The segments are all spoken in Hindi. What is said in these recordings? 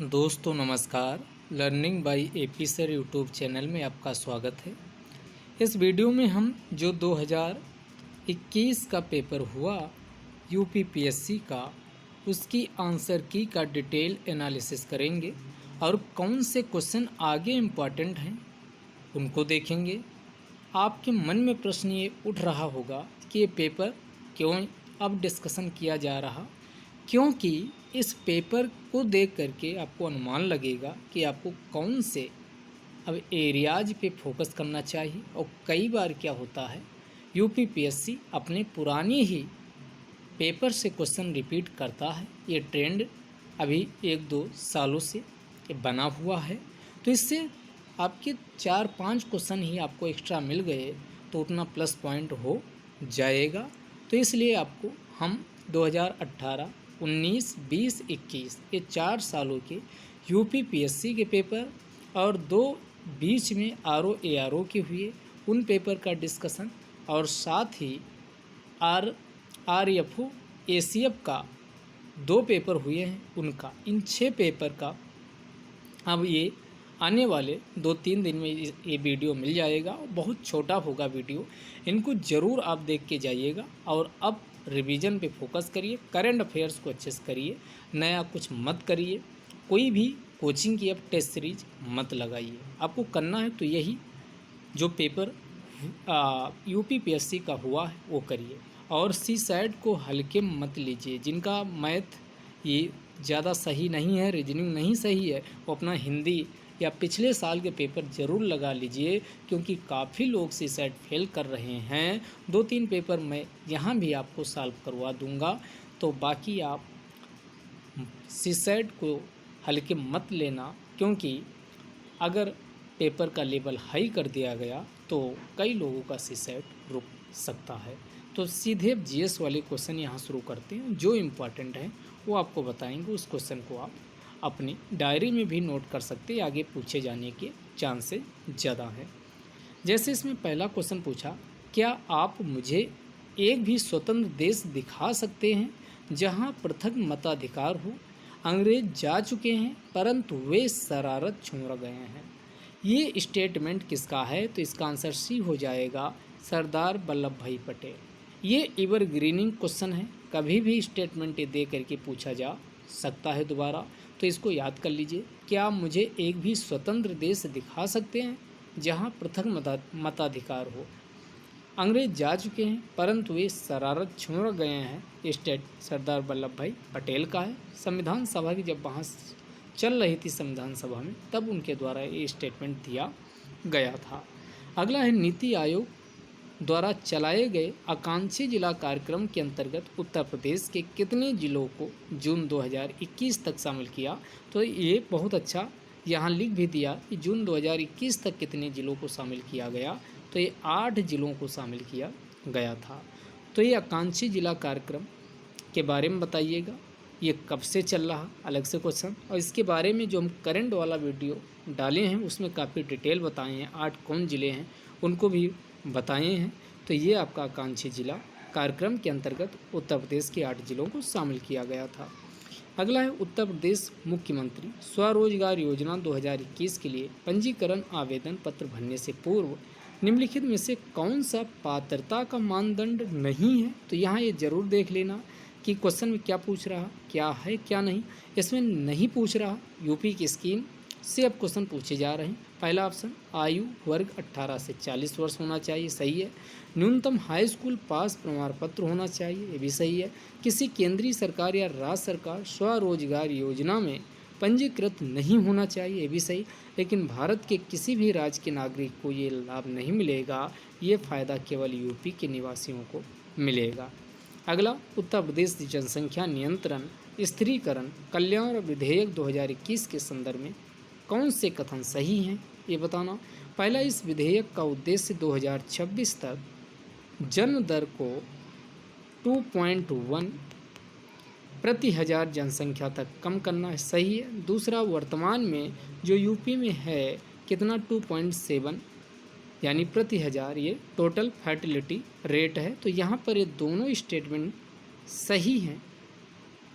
दोस्तों नमस्कार। Learning by AP sir YouTube channel में आपका स्वागत है। इस वीडियो में हम जो 2021 का पेपर हुआ यूपीपीएससी का, उसकी आंसर की का डिटेल एनालिसिस करेंगे और कौन से क्वेश्चन आगे इम्पॉर्टेंट हैं उनको देखेंगे। आपके मन में प्रश्न ये उठ रहा होगा कि ये पेपर क्यों अब डिस्कशन किया जा रहा, क्योंकि इस पेपर को देख करके आपको अनुमान लगेगा कि आपको कौन से अब एरियाज पे फोकस करना चाहिए। और कई बार क्या होता है, यूपीपीएससी अपने पुरानी ही पेपर से क्वेश्चन रिपीट करता है। ये ट्रेंड अभी 1-2 सालों से बना हुआ है, तो इससे आपके 4-5 क्वेश्चन ही आपको एक्स्ट्रा मिल गए तो उतना प्लस पॉइंट हो जाएगा। तो इसलिए आपको हम 2018, 19, 20, 21 ये 4 सालों के यूपीपीएससी के पेपर और 2 बीच में आरओ एआरओ के हुए उन पेपर का डिस्कशन, और साथ ही आरएफओ एसीएफ का 2 पेपर हुए हैं उनका, इन 6 पेपर का अब ये आने वाले 2-3 दिन में ये वीडियो मिल जाएगा। बहुत छोटा होगा वीडियो, इनको ज़रूर आप देख के जाइएगा और अब रिवीजन पे फोकस करिए, करंट अफेयर्स को अच्छे से करिए, नया कुछ मत करिए, कोई भी कोचिंग की अब टेस्ट सीरीज मत लगाइए। आपको करना है तो यही जो पेपर यूपीपीएससी का हुआ है वो करिए, और सी सैट को हल्के मत लीजिए। जिनका मैथ ये ज़्यादा सही नहीं है, रीजनिंग नहीं सही है, वो अपना हिंदी या पिछले साल के पेपर ज़रूर लगा लीजिए, क्योंकि काफ़ी लोग सी सैट फेल कर रहे हैं। 2-3 पेपर मैं यहाँ भी आपको सॉल्व करवा दूँगा, तो बाकी आप सी सैट को हल्के मत लेना, क्योंकि अगर पेपर का लेवल हाई कर दिया गया तो कई लोगों का सी सैट रुक सकता है। तो सीधे जीएस वाले क्वेश्चन यहाँ शुरू करते हैं। जो इम्पोर्टेंट है वो आपको बताएंगे, उस क्वेश्चन को आप अपनी डायरी में भी नोट कर सकते हैं, आगे पूछे जाने के चांसेस ज़्यादा है। जैसे इसमें पहला क्वेश्चन पूछा, क्या आप मुझे एक भी स्वतंत्र देश दिखा सकते हैं जहां पृथक मताधिकार हो? अंग्रेज जा चुके हैं परंतु वे शरारत छोड़ गए हैं। ये स्टेटमेंट किसका है? तो इसका आंसर सी हो जाएगा, सरदार वल्लभ भाई पटेल। ये एवरग्रीनिंग क्वेश्चन है, कभी भी स्टेटमेंट दे करके पूछा जा सकता है दोबारा, तो इसको याद कर लीजिए। क्या आप मुझे एक भी स्वतंत्र देश दिखा सकते हैं जहां पृथक मताधिकार हो? अंग्रेज जा चुके हैं परंतु वे शरारत छोड़ गए हैं, ये स्टेट सरदार वल्लभ भाई पटेल का है। संविधान सभा की जब बहस चल रही थी संविधान सभा में, तब उनके द्वारा ये स्टेटमेंट दिया गया था। अगला है, नीति आयोग द्वारा चलाए गए आकांक्षी जिला कार्यक्रम के अंतर्गत उत्तर प्रदेश के कितने जिलों को जून 2021 तक शामिल किया? तो ये बहुत अच्छा यहाँ लिख भी दिया कि जून 2021 तक कितने जिलों को शामिल किया गया, तो ये 8 जिलों को शामिल किया गया था। तो ये आकांक्षी जिला कार्यक्रम के बारे में बताइएगा, ये कब से चल रहा, अलग से क्वेश्चन। और इसके बारे में जो हम करंट वाला वीडियो डाले हैं उसमें काफ़ी डिटेल बताए हैं, 8 कौन ज़िले हैं उनको भी बताए हैं। तो ये आपका आकांक्षी जिला कार्यक्रम के अंतर्गत उत्तर प्रदेश के 8 जिलों को शामिल किया गया था। अगला है, उत्तर प्रदेश मुख्यमंत्री स्वरोजगार योजना 2021 के लिए पंजीकरण आवेदन पत्र भरने से पूर्व निम्नलिखित में से कौन सा पात्रता का मानदंड नहीं है? तो यहाँ ये जरूर देख लेना कि क्वेश्चन में क्या पूछ रहा, क्या है क्या नहीं। इसमें नहीं पूछ रहा, यूपी की स्कीम से अब क्वेश्चन पूछे जा रहे हैं। पहला ऑप्शन, आयु वर्ग 18 से 40 वर्ष होना चाहिए, सही है। न्यूनतम हाई स्कूल पास प्रमाण पत्र होना चाहिए, ये भी सही है। किसी केंद्रीय सरकार या राज्य सरकार स्वरोजगार योजना में पंजीकृत नहीं होना चाहिए, ये भी सही। लेकिन भारत के किसी भी राज्य के नागरिक को ये लाभ नहीं मिलेगा, ये फ़ायदा केवल यूपी के निवासियों को मिलेगा। अगला, उत्तर प्रदेश जनसंख्या नियंत्रण स्थिरीकरण कल्याण विधेयक 2021 के संदर्भ में कौन से कथन सही हैं, ये बताना। पहला, इस विधेयक का उद्देश्य 2026 तक जन्म दर को 2.1 प्रति हजार जनसंख्या तक कम करना है, सही है। दूसरा, वर्तमान में जो यूपी में है कितना, 2.7 यानी प्रति हजार, ये टोटल फर्टिलिटी रेट है। तो यहाँ पर ये दोनों स्टेटमेंट सही हैं।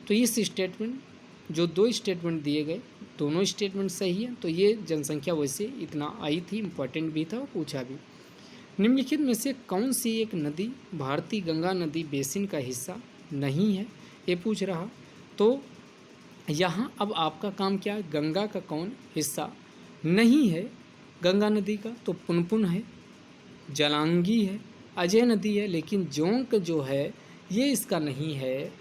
तो इस स्टेटमेंट जो 2 स्टेटमेंट दिए गए दोनों स्टेटमेंट सही है। तो ये जनसंख्या वैसे इतना आई थी, इम्पोर्टेंट भी था और पूछा भी। निम्नलिखित में से कौन सी एक नदी भारतीय गंगा नदी बेसिन का हिस्सा नहीं है, ये पूछ रहा। तो यहाँ अब आपका काम क्या है, गंगा का कौन हिस्सा नहीं है गंगा नदी का? तो पुनपुन है, जलांगी है, अजय नदी है, लेकिन जोंक जो है ये इसका नहीं है।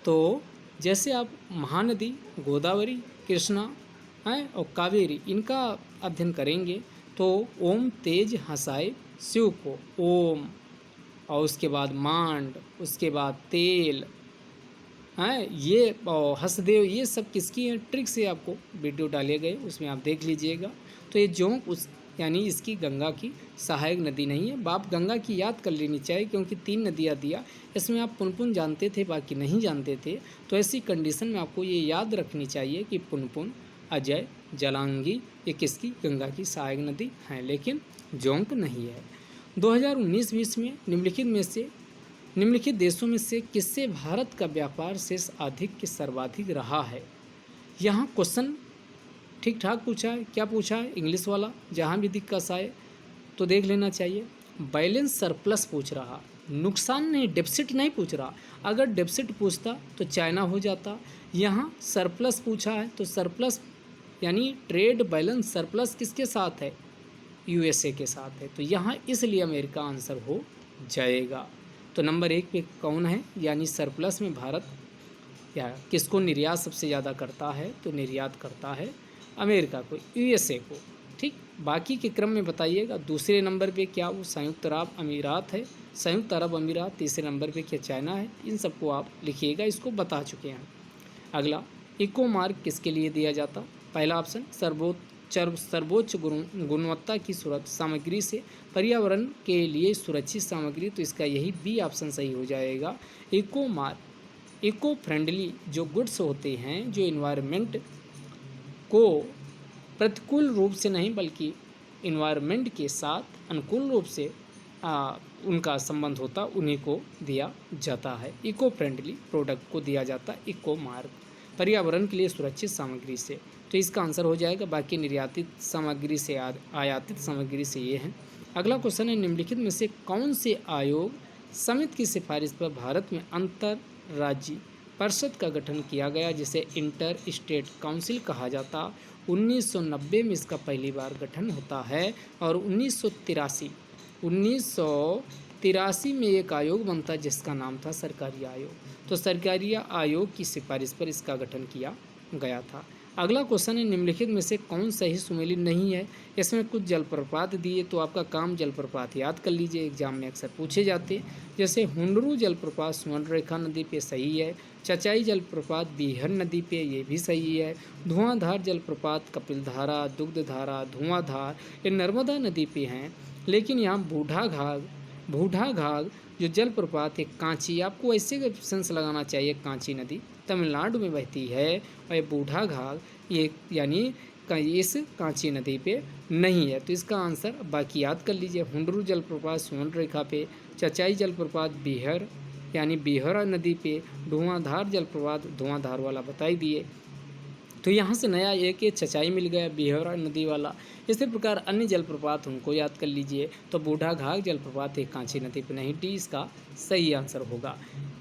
तो जैसे आप महानदी गोदावरी, कृष्णा है और कावेरी इनका अध्ययन करेंगे तो ओम तेज हंसाए शिव को, ओम, और उसके बाद मांड, उसके बाद तेल हैं, ये हसदेव, ये सब किसकी है ट्रिक से आपको वीडियो डाले गए, उसमें आप देख लीजिएगा। तो ये जोंक उस यानी इसकी गंगा की सहायक नदी नहीं है। आप गंगा की याद कर लेनी चाहिए क्योंकि 3 नदियाँ दिया, इसमें आप पुनपुन जानते थे बाकी नहीं जानते थे। तो ऐसी कंडीशन में आपको ये याद रखनी चाहिए कि पुनपुन, अजय, जलांगी ये किसकी गंगा की सहायक नदी हैं, लेकिन जोंक नहीं है। 2019-20 में निम्नलिखित देशों में से किससे भारत का व्यापार शेष अधिक के सर्वाधिक रहा है? यहाँ क्वेश्चन ठीक ठाक पूछा है। क्या पूछा है? इंग्लिश वाला जहाँ भी दिक्कत आए तो देख लेना चाहिए। बैलेंस सरप्लस पूछ रहा, नुकसान नहीं, डेफिसिट नहीं पूछ रहा। अगर डेफिसिट पूछता तो चाइना हो जाता, यहाँ सरप्लस पूछा है तो सरप्लस यानी ट्रेड बैलेंस सरप्लस किसके साथ है? यूएसए के साथ है। तो यहाँ इसलिए अमेरिका आंसर हो जाएगा। तो नंबर 1 पे कौन है, यानी सरप्लस में भारत या किसको निर्यात सबसे ज़्यादा करता है? तो निर्यात करता है अमेरिका को, यूएसए को। ठीक, बाकी के क्रम में बताइएगा। दूसरे नंबर पे क्या वो संयुक्त अरब अमीरात है, संयुक्त अरब अमीरात। तीसरे नंबर पे क्या चाइना है? इन सबको आप लिखिएगा, इसको बता चुके हैं। अगला, इको मार्क किसके लिए दिया जाता? पहला ऑप्शन सर्वोच्च गुणवत्ता की सुरक्षित सामग्री से पर्यावरण के लिए सुरक्षित सामग्री, तो इसका यही बी ऑप्शन सही हो जाएगा। इको मार्क इको फ्रेंडली जो गुड्स होते हैं, जो इन्वायरमेंट को प्रतिकूल रूप से नहीं बल्कि इन्वायरमेंट के साथ अनुकूल रूप से उनका संबंध होता, उन्हीं को दिया जाता है। इको फ्रेंडली प्रोडक्ट को दिया जाता इको मार्क, पर्यावरण के लिए सुरक्षित सामग्री से। तो इसका आंसर हो जाएगा। बाकी निर्यातित सामग्री से, आयातित सामग्री से ये है। अगला क्वेश्चन है, निम्नलिखित में से कौन से आयोग समिति की सिफारिश पर भारत में अंतर्राज्यीय परिषद का गठन किया गया, जिसे इंटर स्टेट काउंसिल कहा जाता? 1990 में इसका पहली बार गठन होता है और 1983 में एक आयोग बनता जिसका नाम था सरकारी आयोग। तो सरकारी आयोग की सिफारिश पर इसका गठन किया गया था। अगला क्वेश्चन है, निम्नलिखित में से कौन सही सुमेलित नहीं है? इसमें कुछ जलप्रपात दिए, तो आपका काम जलप्रपात याद कर लीजिए, एग्जाम में अक्सर पूछे जाते। जैसे हुंडरू जलप्रपात स्वर्णरेखा नदी पे सही है, चचाई जलप्रपात बीहर नदी पे ये भी सही है, धुआंधार जलप्रपात कपिलधारा, दुग्धधारा, धुआंधार ये नर्मदा नदी पे हैं। लेकिन यहाँ बूढ़ा घाघ जो जलप्रपात है कांची, आपको ऐसे सेंस लगाना चाहिए, कांची नदी तमिलनाडु में बहती है और ये बूढ़ा घाघ ये यानी इस कांची नदी पे नहीं है। तो इसका आंसर बाकी याद कर लीजिए, हुंडरू जलप्रपात स्वर्णरेखा पे, चचाई जलप्रपात बीहर यानी बीहरा नदी पे, धुआंधार जलप्रपात धुआंधार वाला बताई दिए। तो यहाँ से नया एक ये चचाई मिल गया, बीहरा नदी वाला। इसी प्रकार अन्य जलप्रपात उनको याद कर लीजिए। तो बूढ़ा घाघ जलप्रपात एक कांची नदी पे नहीं, डी इसका सही आंसर होगा।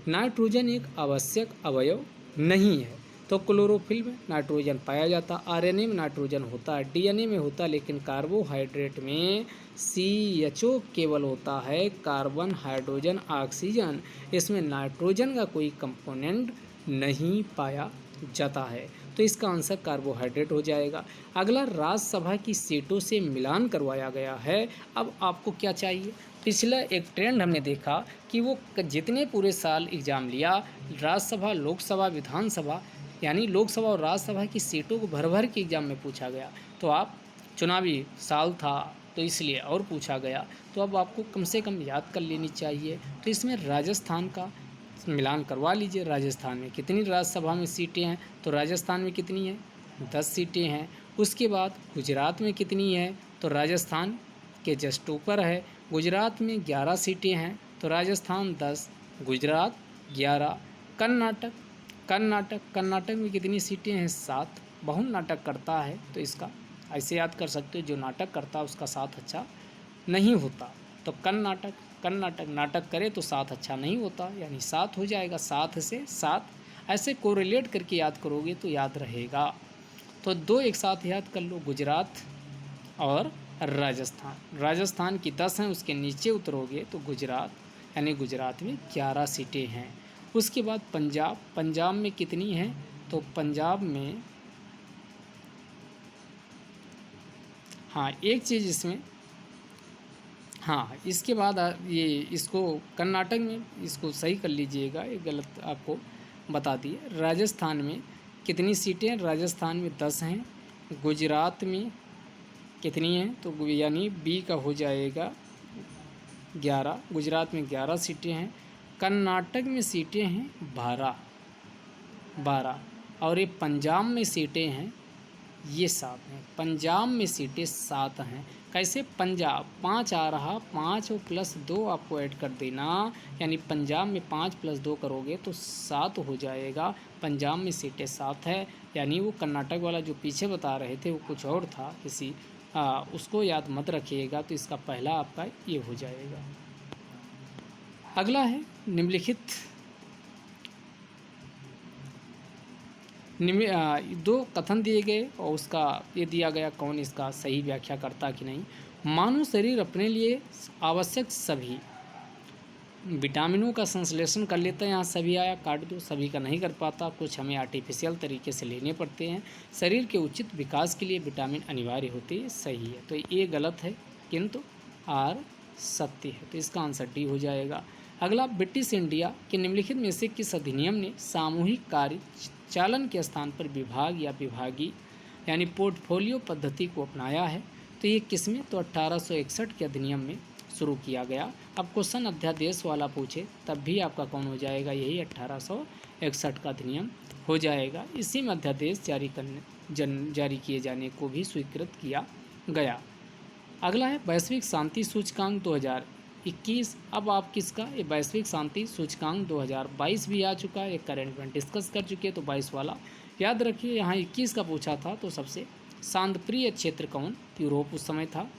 नाइट्रोजन एक आवश्यक अवयव नहीं है, तो क्लोरोफिल में नाइट्रोजन पाया जाता, आरएनए में नाइट्रोजन होता है, डीएनए में होता है, लेकिन कार्बोहाइड्रेट में CHO केवल होता है, कार्बन हाइड्रोजन ऑक्सीजन, इसमें नाइट्रोजन का कोई कंपोनेंट नहीं पाया जाता है। तो इसका आंसर कार्बोहाइड्रेट हो जाएगा। अगला, राज्यसभा की सीटों से मिलान करवाया गया है। अब आपको क्या चाहिए? पिछला एक ट्रेंड हमने देखा कि वो जितने पूरे साल एग्ज़ाम लिया, राज्यसभा, लोकसभा, विधानसभा यानी लोकसभा और राज्यसभा की सीटों को भर भर के एग्ज़ाम में पूछा गया। तो आप चुनावी साल था तो इसलिए और पूछा गया, तो अब आपको कम से कम याद कर लेनी चाहिए। तो इसमें राजस्थान का मिलान करवा लीजिए। राजस्थान में कितनी राज्यसभा में सीटें हैं? तो राजस्थान में कितनी हैं? 10 सीटें हैं। उसके बाद गुजरात में कितनी है? तो राजस्थान के जस्ट ऊपर है, गुजरात में 11 सीटें हैं, तो राजस्थान 10, गुजरात 11। कर्नाटक में कितनी सीटें हैं? 7, बहुत नाटक करता है तो इसका ऐसे याद कर सकते हो, जो नाटक करता है उसका साथ अच्छा नहीं होता। तो कर्नाटक नाटक करे तो साथ अच्छा नहीं होता, यानी साथ हो जाएगा, साथ से साथ। ऐसे कोरिलेट करके याद करोगे तो याद रहेगा। तो दो एक साथ याद कर लो, गुजरात और राजस्थान। राजस्थान की 10 हैं, उसके नीचे उतरोगे तो गुजरात, यानी गुजरात में 11 सीटें हैं। उसके बाद पंजाब में कितनी हैं? तो पंजाब में, हाँ एक चीज़ इसमें, हाँ इसके बाद ये इसको कर्नाटक में इसको सही कर लीजिएगा, ये गलत आपको बता दिए। राजस्थान में कितनी सीटें? राजस्थान में 10 हैं। गुजरात में कितनी हैं? तो यानी बी का हो जाएगा 11। गुजरात में 11 सीटें हैं। कर्नाटक में सीटें हैं 12। और ये पंजाब में सीटें हैं ये 7 हैं। पंजाब में सीटें 7 हैं। कैसे? पंजाब 5 आ रहा, 5 और प्लस 2 आपको ऐड कर देना, यानी पंजाब में 5 प्लस 2 करोगे तो 7 हो जाएगा। पंजाब में सीटें 7 है, यानी वो कर्नाटक वाला जो पीछे बता रहे थे वो कुछ और था, किसी उसको याद मत रखिएगा। तो इसका पहला आपका ये हो जाएगा। अगला है निम्नलिखित दो कथन दिए गए और उसका ये दिया गया कौन इसका सही व्याख्या करता कि नहीं। मानव शरीर अपने लिए आवश्यक सभी विटामिनों का संश्लेषण कर लेता है। यहाँ सभी आया, काट दो, सभी का नहीं कर पाता, कुछ हमें आर्टिफिशियल तरीके से लेने पड़ते हैं। शरीर के उचित विकास के लिए विटामिन अनिवार्य होते हैं, सही है। तो ये गलत है, किंतु आर सत्य है। तो इसका आंसर डी हो जाएगा। अगला, ब्रिटिश इंडिया के निम्नलिखित में से किस अधिनियम ने सामूहिक कार्य चालन के स्थान पर विभाग या विभागीय यानी पोर्टफोलियो पद्धति को अपनाया है? तो ये किसमें? तो 1861 के अधिनियम में शुरू किया गया। अब क्वेश्चन अध्यादेश वाला पूछे तब भी आपका कौन हो जाएगा? यही 1861 का अधिनियम हो जाएगा। इसी में अध्यादेश जारी किए जाने को भी स्वीकृत किया गया। अगला है वैश्विक शांति सूचकांक 2021। अब आप किसका? ये वैश्विक शांति सूचकांक 2022 भी आ चुका है, एक करंट में डिस्कस कर चुके हैं, तो 22 वाला याद रखिए। यहाँ 21 का पूछा था, तो सबसे शांतप्रिय क्षेत्र कौन? यूरोप उस समय था।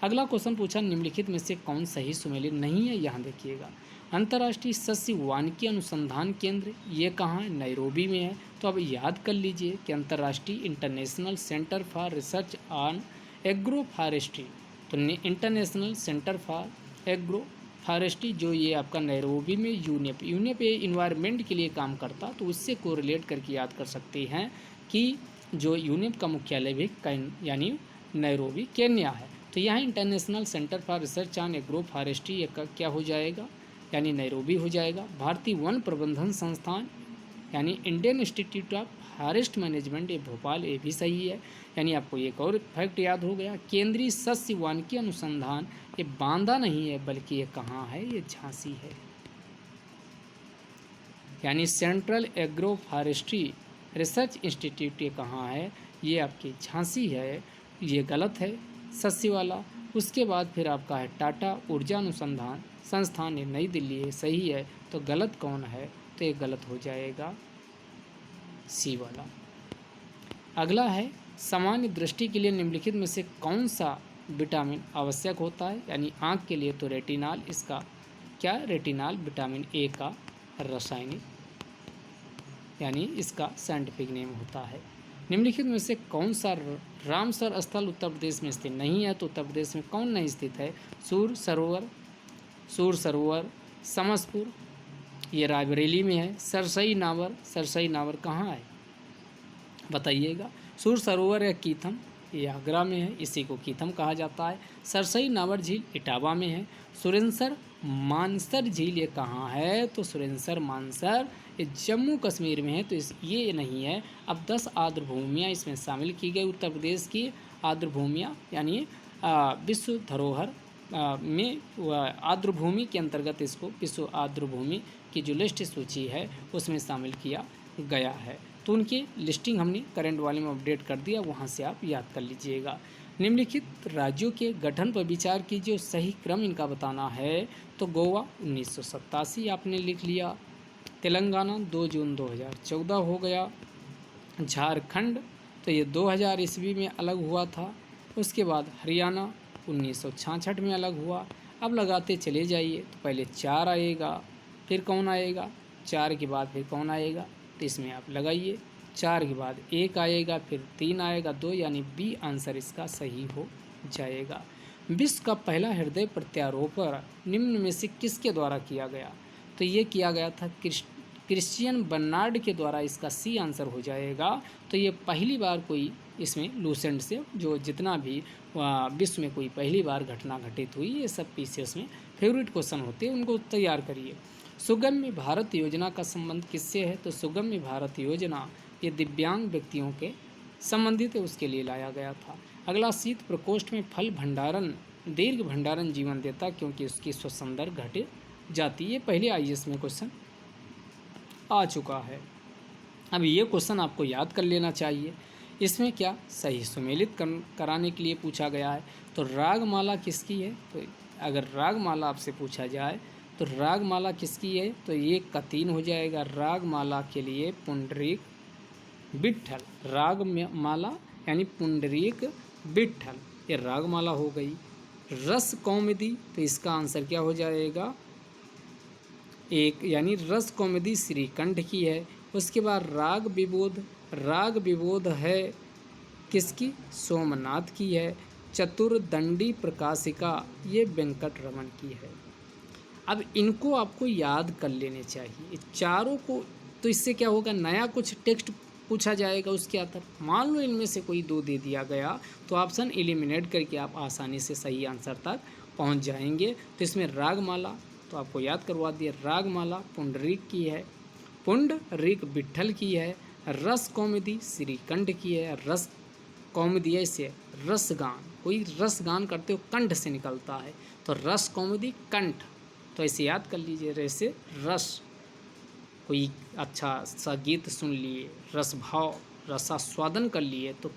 अगला क्वेश्चन पूछा, निम्नलिखित में से कौन सही सुमेलित नहीं है? यहाँ देखिएगा, अंतर्राष्ट्रीय सस्य वानिकी अनुसंधान केंद्र ये कहाँ है? नैरोबी में है। तो अब याद कर लीजिए कि अंतर्राष्ट्रीय international centre for research on agro forestry, तो international centre for agro forestry जो ये आपका नैरोबी में यूनेप इन्वायरमेंट के लिए काम करता, तो उससे कोरिलेट करके याद कर सकते हैं कि जो यूनेप का मुख्यालय भी यानी नैरोबी केन्या है। तो यहाँ international centre for research on agro forestry का क्या हो जाएगा? यानी नैरोबी हो जाएगा। भारतीय वन प्रबंधन संस्थान यानी Indian institute of forest management ये भोपाल, ये भी सही है। यानी आपको एक और फैक्ट याद हो गया, केंद्रीय सस्य वानिकी अनुसंधान ये बांदा नहीं है, बल्कि ये कहाँ है? ये झांसी है। यानी central agro forestry research institute ये कहाँ है? ये आपकी झांसी है, ये गलत है सस्य वाला। उसके बाद फिर आपका है टाटा ऊर्जा अनुसंधान संस्थान, ये नई दिल्ली है, सही है। तो गलत कौन है? तो ये गलत हो जाएगा सी वाला। अगला है, सामान्य दृष्टि के लिए निम्नलिखित में से कौन सा विटामिन आवश्यक होता है? यानी आँख के लिए तो रेटिनॉल, इसका क्या? रेटिनॉल विटामिन ए का रासायनिक यानी इसका साइंटिफिक नेम होता है। निम्नलिखित में से कौन सा रामसर स्थल उत्तर प्रदेश में स्थित नहीं है? तो उत्तर प्रदेश में कौन नहीं स्थित है? सूर सरोवर समसपुर, ये रायबरेली में है। सरसई नावर कहाँ है बताइएगा? सूर सरोवर या कीथम, ये आगरा में है, इसी को कीथम कहा जाता है। सरसई नावर झील इटावा में है। सुरेंसर मानसर झील ये कहाँ है? तो सुरेंसर मानसर ये जम्मू कश्मीर में है, तो ये नहीं है। अब 10 आर्द्रभूमियाँ इसमें शामिल की गई उत्तर प्रदेश की आर्द्रभूमियाँ, यानी विश्व धरोहर में आर्द्रभूमि के अंतर्गत इसको विश्व आर्द्रभूमि की जो लिस्ट सूची है उसमें शामिल किया गया है। तो उनकी लिस्टिंग हमने करंट वाले में अपडेट कर दिया, वहाँ से आप याद कर लीजिएगा। निम्नलिखित राज्यों के गठन पर विचार कीजिए, सही क्रम इनका बताना है। तो गोवा 1987 आपने लिख लिया, तेलंगाना 2 जून 2014 हो गया, झारखंड तो तो ये 2000 ईस्वी में अलग हुआ था। उसके बाद हरियाणा 1966 में अलग हुआ। अब लगाते चले जाइए तो पहले 4 आएगा, फिर कौन आएगा, 4 के बाद फिर कौन आएगा, तो इसमें आप लगाइए। 4 के बाद 1 आएगा, फिर 3 आएगा, 2, यानी बी आंसर इसका सही हो जाएगा। विश्व का पहला हृदय प्रत्यारोपण निम्न में से किसके द्वारा किया गया, तो ये किया गया था क्रिश्चियन बर्नार्ड के द्वारा, इसका सी आंसर हो जाएगा। तो ये पहली बार कोई इसमें लूसेंट से जो जितना भी विश्व में कोई पहली बार घटना घटित हुई, ये सब पीसेस में फेवरेट क्वेश्चन होते हैं, उनको तैयार करिए। सुगम्य भारत योजना का संबंध किससे है, तो सुगम्य भारत योजना ये दिव्यांग व्यक्तियों के संबंधित है, उसके लिए लाया गया था। अगला, शीत प्रकोष्ठ में फल भंडारण दीर्घ भंडारण जीवन देता क्योंकि उसकी स्वसंदर घट जाती है। पहले IAS में क्वेश्चन आ चुका है। अब ये क्वेश्चन आपको याद कर लेना चाहिए। इसमें क्या सही सुमेलित कराने के लिए पूछा गया है। तो रागमाला किसकी है, तो अगर रागमाला आपसे पूछा जाए तो रागमाला किसकी है, तो ये कतीन हो जाएगा। रागमाला के लिए पुंडरीक विट्ठल, रागमाला यानी पुंडरीक विट्ठल, ये रागमाला हो गई। रस कौमुदी, तो इसका आंसर क्या हो जाएगा, एक, यानी रस कौमुदी श्रीकंठ की है। उसके बाद राग विबोध है किसकी, सोमनाथ की है। चतुर्दंडी प्रकाशिका ये वेंकटरमन की है। अब इनको आपको याद कर लेने चाहिए चारों को। तो इससे क्या होगा, नया कुछ टेक्स्ट पूछा जाएगा उसके आधार, मान लो इनमें से कोई 2 दे दिया गया तो ऑप्शन एलिमिनेट करके आप आसानी से सही आंसर तक पहुंच जाएंगे। तो इसमें रागमाला तो आपको याद करवा दिया, रागमाला पुंडरीक की है, पुंडरीक विट्ठल की है। रस कौमुदी श्रीकंठ की है। रस कौमुदी ऐसे रसगान, कोई रसगान करते हो कंठ से निकलता है, तो रस कौमुदी कंठ, तो ऐसे याद कर लीजिए। जैसे रस, कोई अच्छा सा गीत सुन लिए, रस भाव रसास्वादन कर लिए, तो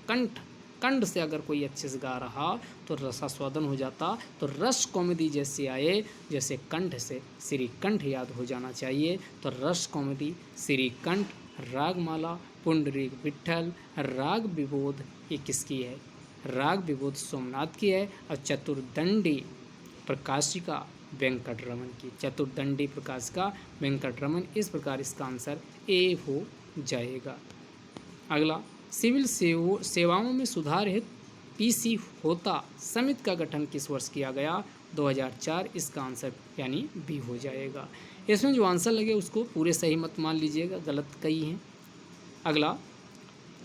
कंठ से अगर कोई अच्छे से गा रहा तो रसास्वादन हो जाता। तो रस कॉमेडी जैसे आए, जैसे कंठ से श्रीकंठ याद हो जाना चाहिए। तो रस कॉमेडी श्रीकंठ, रागमाला पुंडरीक विट्ठल, राग विबोध ये किसकी है, राग विबोध सोमनाथ की है। और चतुर्दंडी प्रकाशिका वेंकटरमन की, चतुर्दंडी प्रकाशिका वेंकटरमन। इस प्रकार इसका आंसर ए हो जाएगा। अगला, सिविल सेवाओं में सुधार हेतु PC होता समिति का गठन किस वर्ष किया गया, 2004। इसका आंसर यानी बी हो जाएगा। इसमें जो आंसर लगे उसको पूरे सही मत मान लीजिएगा, गलत कई हैं। अगला,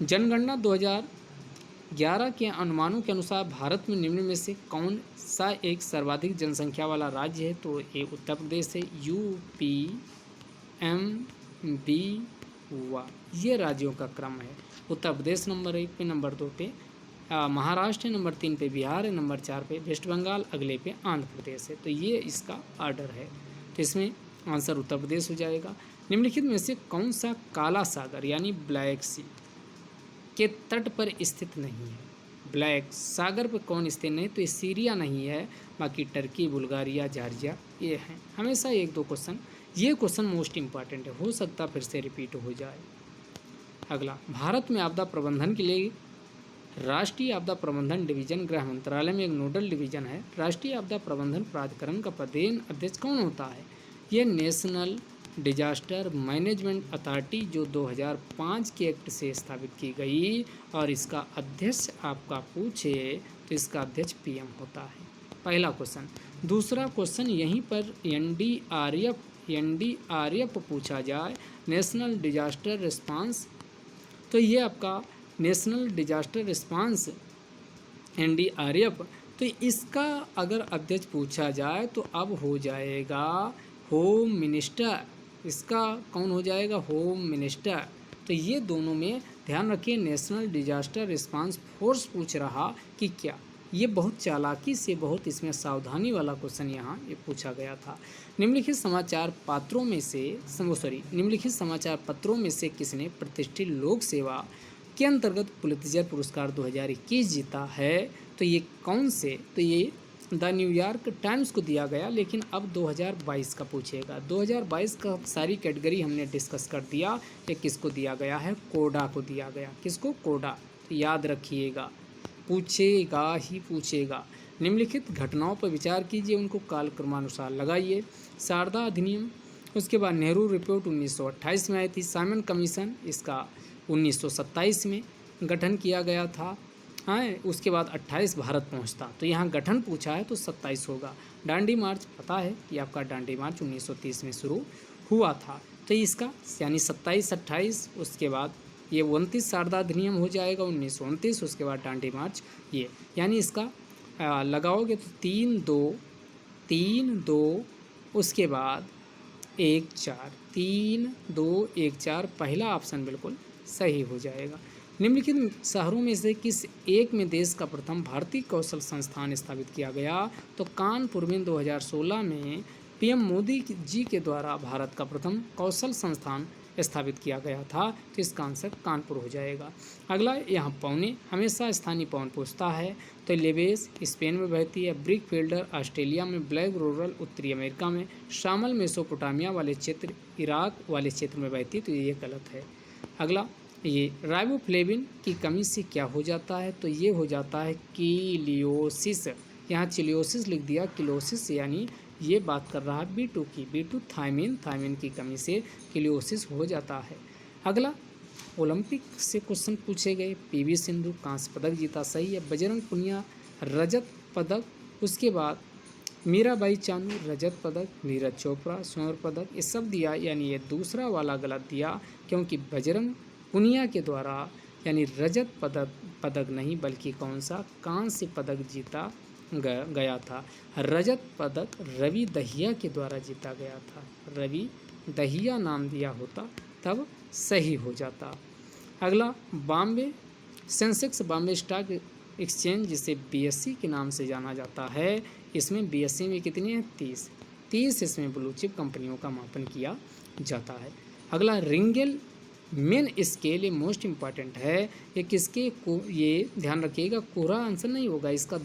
जनगणना 2011 के अनुमानों के अनुसार भारत में निम्न में से कौन सा एक सर्वाधिक जनसंख्या वाला राज्य है, तो ये उत्तर प्रदेश है। UP MP हुआ, ये राज्यों का क्रम है। उत्तर प्रदेश नंबर 1 पे, नंबर 2 पे महाराष्ट्र है, नंबर 3 पे बिहार है, नंबर 4 पे वेस्ट बंगाल, अगले पे आंध्र प्रदेश है। तो ये इसका आर्डर है। तो इसमें आंसर उत्तर प्रदेश हो जाएगा। निम्नलिखित में से कौन सा काला सागर यानी ब्लैक सी के तट पर स्थित नहीं है, ब्लैक सागर पर कौन स्थित नहीं, तो ये सीरिया नहीं है, बाकी टर्की, बुल्गारिया, जॉर्जिया ये हैं। हमेशा 1-2 क्वेश्चन, ये क्वेश्चन मोस्ट इंपॉर्टेंट है, हो सकता फिर से रिपीट हो जाए। अगला, भारत में आपदा प्रबंधन के लिए राष्ट्रीय आपदा प्रबंधन डिवीजन गृह मंत्रालय में एक नोडल डिवीजन है। राष्ट्रीय आपदा प्रबंधन प्राधिकरण का प्रदेन अध्यक्ष कौन होता है, ये नेशनल डिजास्टर मैनेजमेंट अथॉरिटी जो 2005 के एक्ट से स्थापित की गई, और इसका अध्यक्ष आपका पूछे तो इसका अध्यक्ष PM होता है। पहला क्वेश्चन। दूसरा क्वेश्चन यहीं पर NDRF पूछा जाए, नेशनल डिजास्टर रिस्पांस, तो ये आपका नेशनल डिजास्टर रिस्पांस NDRF, तो इसका अगर अध्यक्ष पूछा जाए तो अब हो जाएगा होम मिनिस्टर। इसका कौन हो जाएगा, होम मिनिस्टर। तो ये दोनों में ध्यान रखिए, नेशनल डिजास्टर रिस्पांस फोर्स पूछ रहा कि क्या, ये बहुत चालाकी से, बहुत इसमें सावधानी वाला क्वेश्चन यहाँ ये पूछा गया था। निम्नलिखित समाचार पत्रों में से किसने प्रतिष्ठित लोक सेवा के अंतर्गत पुलित्जर पुरस्कार 2021 जीता है, तो ये कौन से, तो ये द न्यूयॉर्क टाइम्स को दिया गया, लेकिन अब 2022 का पूछेगा। 2022 का सारी कैटेगरी हमने डिस्कस कर दिया। ये किसको दिया गया है, कोडा को दिया गया। किसको, कोडा। तो याद रखिएगा, पूछेगा ही पूछेगा। निम्नलिखित घटनाओं पर विचार कीजिए, उनको कालक्रमानुसार लगाइए। शारदा अधिनियम, उसके बाद नेहरू रिपोर्ट 1928 में आई थी। साइमन कमीशन, इसका 1927 में गठन किया गया था। हाँ, उसके बाद 28 भारत पहुंचता, तो यहाँ गठन पूछा है तो 27 होगा। डांडी मार्च पता है कि आपका डांडी मार्च 1930 में शुरू हुआ था, तो इसका यानी 27, 28, उसके बाद ये 29 शारदा अधिनियम हो जाएगा 1929, उसके बाद डांडी मार्च ये, यानी इसका लगाओगे तो 3 2 3 2, उसके बाद 1 4, 3 2 1 4, पहला ऑप्शन बिल्कुल सही हो जाएगा। निम्नलिखित शहरों में से किस एक में देश का प्रथम भारतीय कौशल संस्थान स्थापित किया गया? तो कानपुर में 2016 में पीएम मोदी जी के द्वारा भारत का प्रथम कौशल संस्थान स्थापित किया गया था, तो इसका आंसर कानपुर हो जाएगा। अगला यहाँ पौने, हमेशा स्थानीय पौन पूछता है, तो लेवेस स्पेन में बहती है। ब्रिक फील्डर ऑस्ट्रेलिया में। ब्लैक रूरल उत्तरी अमेरिका में। शामल मेसोपोटामिया वाले क्षेत्र, इराक वाले क्षेत्र में बहती है, तो ये गलत है। अगला ये राइबोफ्लेविन की कमी से क्या हो जाता है? तो ये हो जाता है किलियोसिस, यहाँ चिलियोसिस लिख दिया, किलोसिस यानी ये बात कर रहा है B2 की। B2 थायमिन की कमी से किलियोसिस हो जाता है। अगला ओलंपिक से क्वेश्चन पूछे गए। PV सिंधु कांस्य पदक जीता, सही है। बजरंग पुनिया रजत पदक, उसके बाद मीराबाई चानू रजत पदक, नीरज चोपड़ा स्वर्ण पदक, ये सब दिया, यानी ये दूसरा वाला गलत दिया, क्योंकि बजरंग पुनिया के द्वारा यानी रजत पदक नहीं बल्कि कौन सा कांस्य पदक जीता गया था। रजत पदक रवि दहिया के द्वारा जीता गया था। रवि दहिया नाम दिया होता तब सही हो जाता। अगला Bombay Sensex, Bombay stock exchange जिसे BSE के नाम से जाना जाता है, इसमें BSE में कितनी है? 30 इसमें ब्लू चिप कंपनियों का मापन किया जाता है। अगला रिंगेल मेन स्केल, ये मोस्ट इम्पॉर्टेंट है, ये किसके ये ध्यान रखिएगा, कोहरा आंसर नहीं होगा इसका,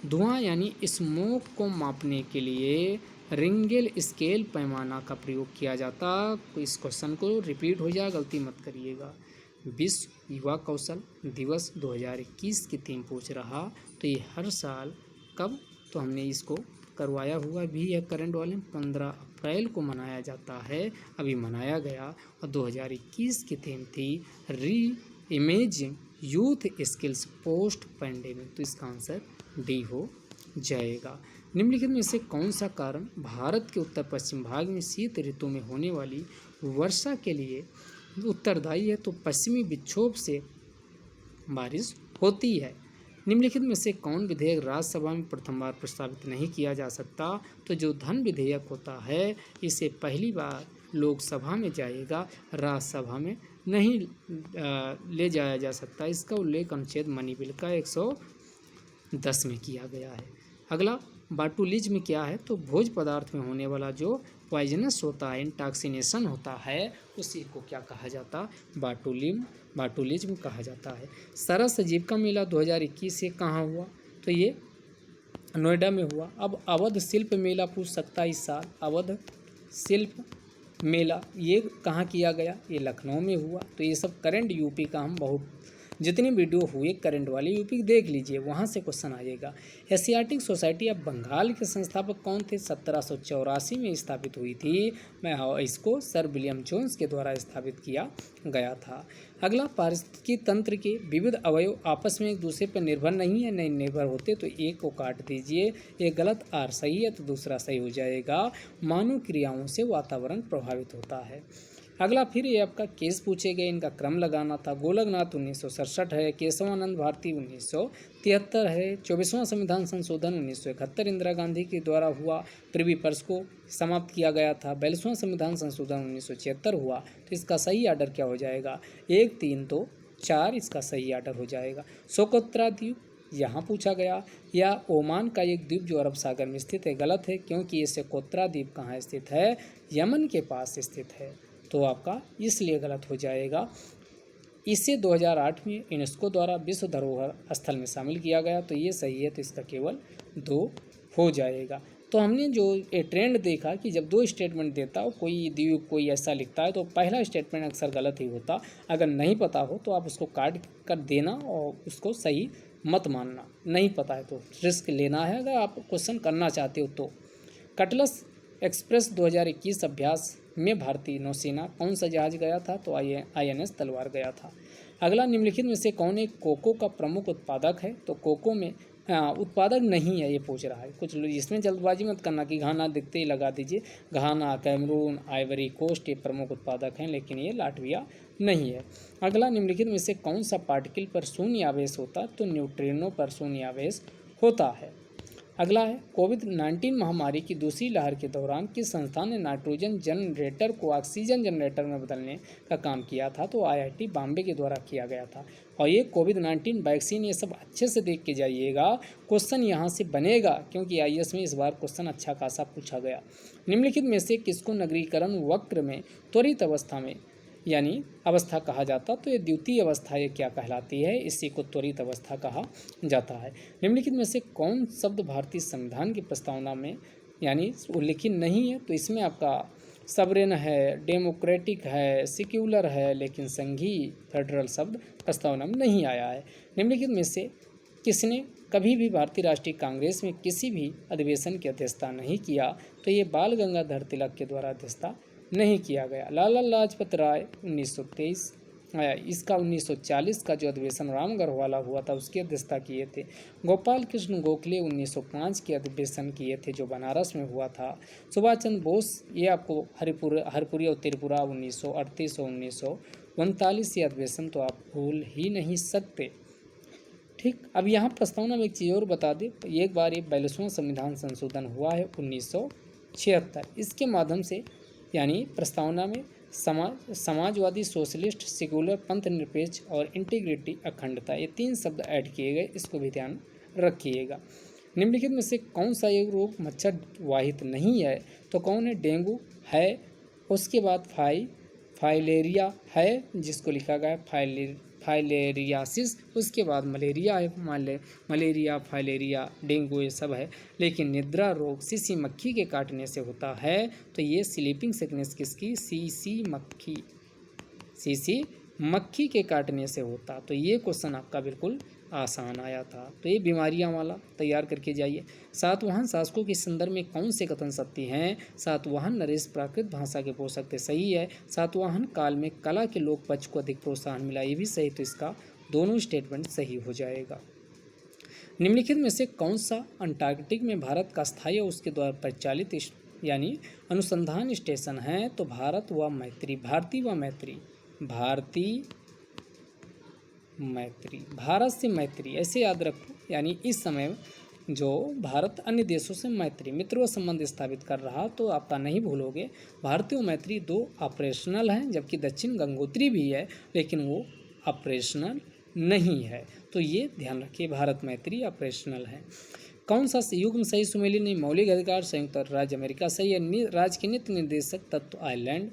धुआं यानी स्मोक को मापने के लिए रिंगेल स्केल पैमाना का प्रयोग किया जाता। इस क्वेश्चन को रिपीट हो जाए, गलती मत करिएगा। विश्व युवा कौशल दिवस 2021 की थीम पूछ रहा, तो ये हर साल कब, तो हमने इसको करवाया हुआ भी है करंट वाले, 15 अप्रैल को मनाया जाता है, अभी मनाया गया। और 2021 की थीम थी री imaging youth skills post pandemic, तो इसका आंसर डी हो जाएगा। निम्नलिखित में से कौन सा कारण भारत के उत्तर पश्चिम भाग में शीत ऋतु में होने वाली वर्षा के लिए उत्तरदायी है? तो पश्चिमी विक्षोभ से बारिश होती है। निम्नलिखित में से कौन विधेयक राज्यसभा में प्रथम बार प्रस्तावित नहीं किया जा सकता? तो जो धन विधेयक होता है, इसे पहली बार लोकसभा में जाएगा, राज्यसभा में नहीं ले जाया जा सकता। इसका उल्लेख अनुच्छेद मनी बिल का 110 में किया गया है। अगला बाटुलिज्म क्या है? तो भोज्य पदार्थ में होने वाला जो पॉइजनस होता है, इंटॉक्सिनेशन होता है, उसी को क्या कहा जाता? बाटुलिज्म कहा जाता है। सरस आजीविका मेला 2021 से कहाँ हुआ? तो ये नोएडा में हुआ। अब अवध शिल्प मेला पूछ सकता है इस साल। अवध शिल्प मेला ये कहाँ किया गया? ये लखनऊ में हुआ। तो ये सब करंट यूपी का हम बहुत जितनी वीडियो हुए करंट वाली यूपी देख लीजिए, वहाँ से क्वेश्चन आ जाएगा। एशियाटिक सोसाइटी ऑफ बंगाल के संस्थापक कौन थे? 1784 में स्थापित हुई थी। इसको सर विलियम जोन्स के द्वारा स्थापित किया गया था। अगला पारिस्थितिकी तंत्र के विविध अवयव आपस में एक दूसरे पर निर्भर नहीं है, नहीं निर्भर होते, तो एक को काट दीजिए। एक गलत, आर सही है तो दूसरा सही हो जाएगा। मानव क्रियाओं से वातावरण प्रभावित होता है। अगला फिर ये आपका केस पूछे गए, इनका क्रम लगाना था। गोलकनाथ 1967 है। केशवानंद भारती 1973 है। 24वां संविधान संशोधन 1971 इंदिरा गांधी के द्वारा हुआ, प्रिवी पर्स को समाप्त किया गया था। 42वां संविधान संशोधन 1976 हुआ। तो इसका सही आर्डर क्या हो जाएगा? 1 3 2 4 इसका सही आर्डर हो जाएगा। सोकोत्रा द्वीप यहाँ पूछा गया, या ओमान का एक द्वीप जो अरब सागर में स्थित है, गलत है, क्योंकि ये सोकोत्रा द्वीप कहाँ स्थित है? यमन के पास स्थित है, तो आपका इसलिए गलत हो जाएगा। इसे 2008 में यूनेस्को द्वारा विश्व धरोहर स्थल में शामिल किया गया, तो ये सही है, तो इसका केवल 2 हो जाएगा। तो हमने जो ये ट्रेंड देखा कि जब दो स्टेटमेंट देता हो कोई द्वीप कोई ऐसा लिखता है तो पहला स्टेटमेंट अक्सर गलत ही होता। अगर नहीं पता हो तो आप उसको काट कर देना और उसको सही मत मानना। नहीं पता है तो रिस्क लेना है अगर आप क्वेश्चन करना चाहते हो तो। कटलस एक्सप्रेस 2021 अभ्यास में भारतीय नौसेना कौन सा जहाज गया था? तो INS तलवार गया था। अगला, निम्नलिखित में से कौन एक कोको का प्रमुख उत्पादक है? तो कोको में उत्पादक नहीं है, ये पूछ रहा है। कुछ लोग इसमें जल्दबाजी मत करना कि घाना दिखते ही लगा दीजिए। घाना, कैमरून, आइवरी कोस्ट ये प्रमुख उत्पादक हैं, लेकिन ये लाटविया नहीं है। अगला, निम्नलिखित में से कौन सा पार्टिकल पर शून्य आवेश होता है? तो न्यूट्रिनो पर शून्य आवेश होता है। अगला है, कोविड-19 महामारी की दूसरी लहर के दौरान किस संस्थान ने नाइट्रोजन जनरेटर को ऑक्सीजन जनरेटर में बदलने का काम किया था? तो IIT बॉम्बे के द्वारा किया गया था। और ये कोविड-19 वैक्सीन, ये सब अच्छे से देख के जाइएगा, क्वेश्चन यहाँ से बनेगा क्योंकि IAS में इस बार क्वेश्चन अच्छा खासा पूछा गया। निम्नलिखित में से किसको नगरीकरण वक्र में त्वरित अवस्था में यानी अवस्था कहा जाता? तो ये द्वितीय अवस्था ये क्या कहलाती है? इसी को त्वरित अवस्था कहा जाता है। निम्नलिखित में से कौन शब्द भारतीय संविधान की प्रस्तावना में यानी उल्लिखित नहीं है? तो इसमें आपका सॉवरेन है, डेमोक्रेटिक है, सेक्युलर है, लेकिन संघीय फेडरल शब्द प्रस्तावना में नहीं आया है। निम्नलिखित में से किसने कभी भी भारतीय राष्ट्रीय कांग्रेस में किसी भी अधिवेशन की अध्यक्षता नहीं किया? तो ये बाल गंगाधर तिलक के द्वारा अध्यक्षता नहीं किया गया। लाला लाजपत राय 1923 इसका 1940 का जो अधिवेशन रामगढ़ वाला हुआ था उसकी अध्यक्षता किए थे। गोपाल कृष्ण गोखले 1905 के अधिवेशन किए थे जो बनारस में हुआ था। सुभाष चंद्र बोस ये आपको हरिपुरी और त्रिपुरा 1938 और 1939 ये अधिवेशन तो आप भूल ही नहीं सकते। ठीक, अब यहाँ प्रस्तावना में एक चीज़ और बता दें, एक बार ये 42वां संविधान संशोधन हुआ है 1976। इसके माध्यम से यानी प्रस्तावना में समाजवादी, सोशलिस्ट, सेक्युलर, पंथ निरपेक्ष और इंटीग्रिटी, अखंडता ये 3 शब्द ऐड किए गए, इसको भी ध्यान रखिएगा। निम्नलिखित में से कौन सा एक रोग मच्छर वाहित नहीं है? तो कौन है? डेंगू है, उसके बाद फाइलेरिया है जिसको लिखा गया है फाइलेरियासिस, उसके बाद मलेरिया है, मलेरिया, फाइलेरिया, डेंगू ये सब है। लेकिन निद्रा रोग सीसी मक्खी के काटने से होता है। तो ये स्लीपिंग सिकनेस किसकी? सीसी मक्खी के काटने से होता। तो ये क्वेश्चन आपका बिल्कुल आसान आया था। तो ये बीमारियां वाला तैयार करके जाइए। सातवाहन शासकों के संदर्भ में कौन से कथन सत्य हैं? सातवाहन नरेश प्राकृत भाषा के पोषक थे, सही है। सातवाहन काल में कला के लोक पक्ष को अधिक प्रोत्साहन मिला, ये भी सही। तो इसका दोनों स्टेटमेंट सही हो जाएगा। निम्नलिखित में से कौन सा अंटार्कटिक में भारत का स्थायी और उसके द्वारा परिचालित यानी अनुसंधान स्टेशन है? तो भारती भारत से मैत्री, ऐसे याद रखो। यानी इस समय जो भारत अन्य देशों से मैत्री मित्र संबंध स्थापित कर रहा, तो आपका नहीं भूलोगे। भारतीय मैत्री 2 ऑपरेशनल हैं, जबकि दक्षिण गंगोत्री भी है लेकिन वो ऑपरेशनल नहीं है। तो ये ध्यान रखिए, भारत मैत्री ऑपरेशनल है। कौन सा युग्म सही? सुमेलियन नहीं। मौलिक अधिकार संयुक्त राज्य अमेरिका सही है। राज्य के नीति निर्देशक तत्व आयरलैंड।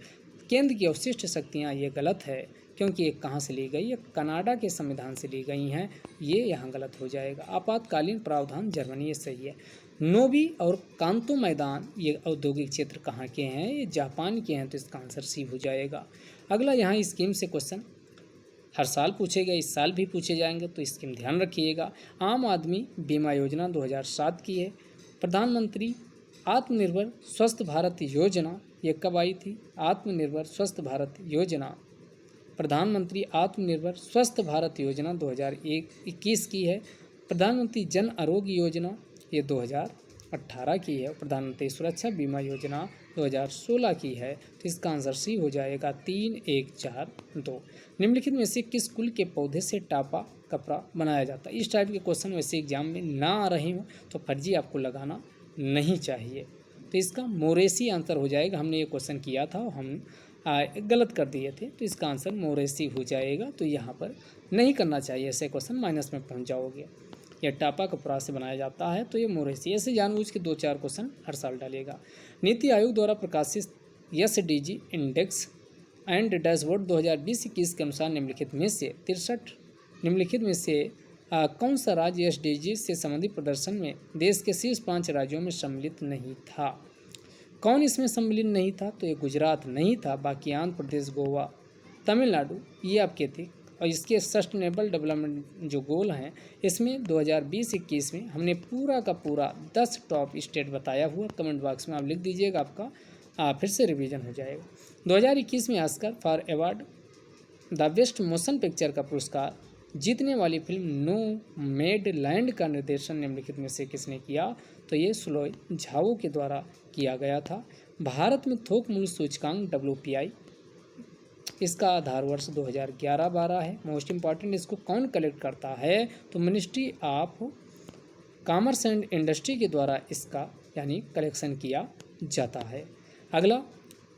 केंद्र की अवशिष्ट शक्तियाँ ये गलत है क्योंकि ये कहाँ से ली गई है? कनाडा के संविधान से ली गई हैं, ये यहाँ गलत हो जाएगा। आपातकालीन प्रावधान जर्मनी, ये सही है। नोबी और कांतो मैदान ये औद्योगिक क्षेत्र कहाँ के हैं? ये जापान के हैं, तो इसका आंसर सी हो जाएगा। अगला, यहाँ स्कीम से क्वेश्चन हर साल पूछे गए, इस साल भी पूछे जाएंगे, तो स्कीम ध्यान रखिएगा। आम आदमी बीमा योजना 2007 की है। प्रधानमंत्री आत्मनिर्भर स्वस्थ भारत योजना ये कब आई थी? आत्मनिर्भर स्वस्थ भारत योजना, प्रधानमंत्री आत्मनिर्भर स्वस्थ भारत योजना 2021 की है। प्रधानमंत्री जन आरोग्य योजना ये 2018 की है। प्रधानमंत्री सुरक्षा बीमा योजना 2016 की है। तो इसका आंसर सी हो जाएगा 3, 1, 4, 2। निम्नलिखित में से किस कुल के पौधे से टापा कपड़ा बनाया जाता है? इस टाइप के क्वेश्चन वैसे एग्जाम में ना आ रहे हो तो फर्जी आपको लगाना नहीं चाहिए। तो इसका मोरेसी आंसर हो जाएगा। हमने ये क्वेश्चन किया था, हम गलत कर दिए थे, तो इसका आंसर मोरेसी हो जाएगा। तो यहाँ पर नहीं करना चाहिए, ऐसे क्वेश्चन माइनस में पहुँच जाओगे। यह टापा कपड़ा से बनाया जाता है, तो ये मोरेसी। ऐसे जानबूझ के 2-4 क्वेश्चन हर साल डालेगा। नीति आयोग द्वारा प्रकाशित SDG इंडेक्स एंड डैशबोर्ड 2020-21 के अनुसार निम्नलिखित में से कौन सा राज्य SDG से संबंधित प्रदर्शन में देश के शीर्ष 5 राज्यों में सम्मिलित नहीं था? कौन इसमें सम्मिलित नहीं था? तो ये गुजरात नहीं था, बाकी आंध्र प्रदेश, गोवा, तमिलनाडु ये आपके थे। और इसके सस्टेनेबल डेवलपमेंट जो गोल हैं इसमें 2020-21 में हमने पूरा का पूरा 10 टॉप स्टेट बताया हुआ, कमेंट बॉक्स में आप लिख दीजिएगा, आपका फिर से रिवीजन हो जाएगा। 2021 में Oscar for award the best motion picture का पुरस्कार जीतने वाली फिल्म नोमैडलैंड का निर्देशन निम्नलिखित में से किसने किया? तो ये सुलोय झाओ के द्वारा किया गया था। भारत में थोक मूल्य सूचकांक WPI, इसका आधार वर्ष 2011-12 है। मोस्ट इम्पॉर्टेंट, इसको कौन कलेक्ट करता है? तो ministry of commerce and industry के द्वारा इसका यानी कलेक्शन किया जाता है। अगला,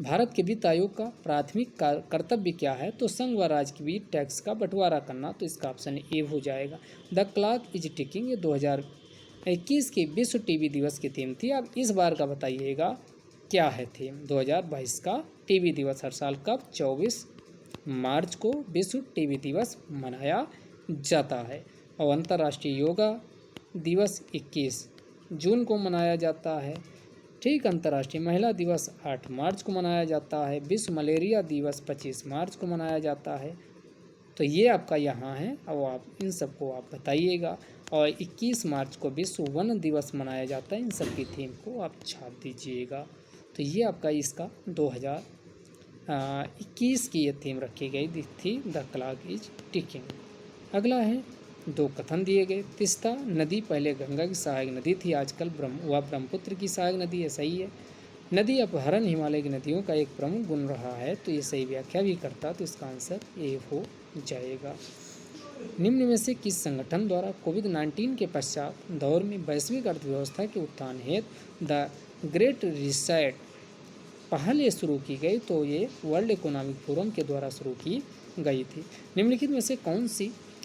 भारत के वित्त आयोग का प्राथमिक कर्तव्य क्या है? तो संघ व राज्य के बीच टैक्स का बंटवारा करना, तो इसका ऑप्शन ए हो जाएगा। द क्लॉक इज टिकिंग, ये 2021 के विश्व टीबी दिवस की थीम थी। अब इस बार का बताइएगा क्या है थीम? 2022 का टीबी दिवस हर साल कब? 24 मार्च को विश्व टीबी दिवस मनाया जाता है। और अंतर्राष्ट्रीय योगा दिवस 21 जून को मनाया जाता है। ठीक, अंतर्राष्ट्रीय महिला दिवस 8 मार्च को मनाया जाता है। विश्व मलेरिया दिवस 25 मार्च को मनाया जाता है। तो ये आपका यहाँ है, और आप इन सबको आप बताइएगा। और 21 मार्च को विश्व वन दिवस मनाया जाता है। इन सब की थीम को आप छाप दीजिएगा। तो ये आपका इसका 2021 की ये थीम रखी गई थी, द क्लॉक इज टिकिंग। अगला है, 2 कथन दिए गए। तीस्ता नदी पहले गंगा की सहायक नदी थी, आजकल ब्रह्मपुत्र की सहायक नदी है। सही है। नदी अपहरण हिमालय की नदियों का एक प्रमुख गुण रहा है, तो ये सही व्याख्या भी करता, तो इसका आंसर ए हो जाएगा। निम्न में से किस संगठन द्वारा कोविड-19 के पश्चात दौर में वैश्विक अर्थव्यवस्था के उत्थान हेतु द ग्रेट रीसेट पहले शुरू की गई? तो ये वर्ल्ड इकोनॉमिक फोरम के द्वारा शुरू की गई थी। निम्नलिखित में से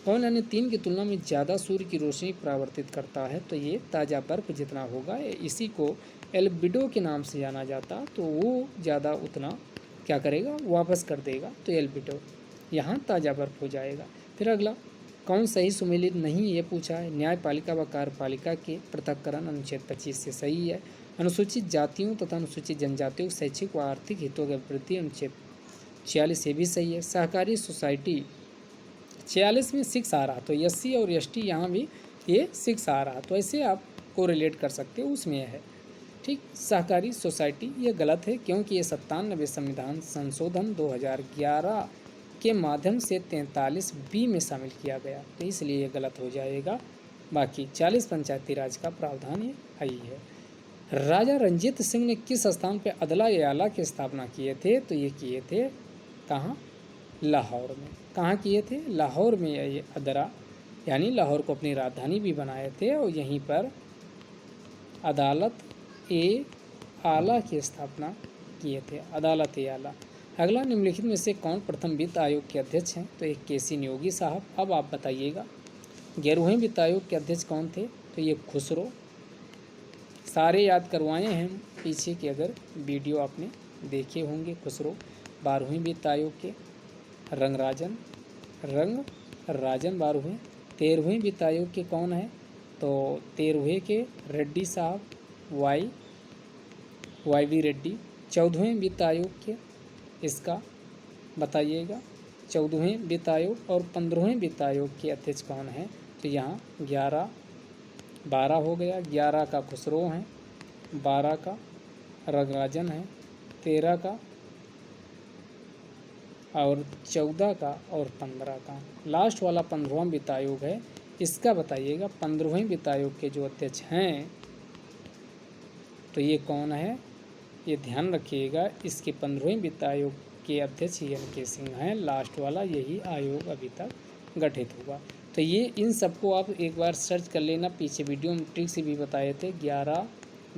कौन अन्य 3 की तुलना में ज़्यादा सूर्य की रोशनी परावर्तित करता है? तो ये ताज़ा बर्फ जितना होगा, इसी को एल्बिडो के नाम से जाना जाता, तो वो ज़्यादा उतना क्या करेगा? वापस कर देगा, तो एल्बिडो यहाँ ताज़ा बर्फ हो जाएगा। फिर अगला, कौन सही सुमेलित नहीं, ये पूछा है। न्यायपालिका व कार्यपालिका के पृथक्करण अनुच्छेद 25 से सही है। अनुसूचित जातियों तथा अनुसूचित जनजातियों के शैक्षिक व आर्थिक हितों की वृद्धि अनुच्छेद 46 से भी सही है। सहकारी सोसाइटी 46 में 6 आ रहा, तो SC और ST यहाँ भी ये 6 आ रहा, तो ऐसे आप को रिलेट कर सकते हो, उसमें है। ठीक, सहकारी सोसाइटी ये गलत है, क्योंकि ये 97वें संविधान संशोधन 2011 के माध्यम से 43B में शामिल किया गया, तो इसलिए ये गलत हो जाएगा। बाकी 40 पंचायती राज का प्रावधान ये आई है। राजा रंजीत सिंह ने किस स्थान पर अदला याला की स्थापना किए थे? तो ये किए थे कहाँ? लाहौर में। कहाँ किए थे? लाहौर में। ये अदरा यानी लाहौर को अपनी राजधानी भी बनाए थे, और यहीं पर अदालत ए आला की स्थापना किए थे, अदालत ए आला। अगला, निम्नलिखित में से कौन प्रथम वित्त आयोग के अध्यक्ष हैं? तो एक KC न्योगी साहब। अब आप बताइएगा 11वें वित्त आयोग के अध्यक्ष कौन थे? तो ये खुसरो। सारे याद करवाए हैं पीछे के, अगर वीडियो आपने देखे होंगे। खुसरो। 12वें वित्त आयोग के रंगराजन 12वें। 13वें वित्त आयोग के कौन है? तो 13वें के रेड्डी साहब, YV रेड्डी। 14वें वित्त आयोग के इसका बताइएगा। 14वें वित्त आयोग और 15वें वित्त आयोग के अध्यक्ष कौन है? तो यहाँ 12 हो गया। 11 का खुसरो हैं, 12 का रंगराजन है, 13 का और 14 का और 15 का। लास्ट वाला 15वां वित्त आयोग है, इसका बताइएगा। 15वें वित्त आयोग के जो अध्यक्ष हैं तो ये कौन है? ये ध्यान रखिएगा, इसके 15वें वित्त आयोग के अध्यक्ष NK सिंह हैं। लास्ट वाला यही आयोग अभी तक गठित हुआ। तो ये इन सबको आप एक बार सर्च कर लेना, पीछे वीडियो में ट्रिक से भी बताए थे। 11,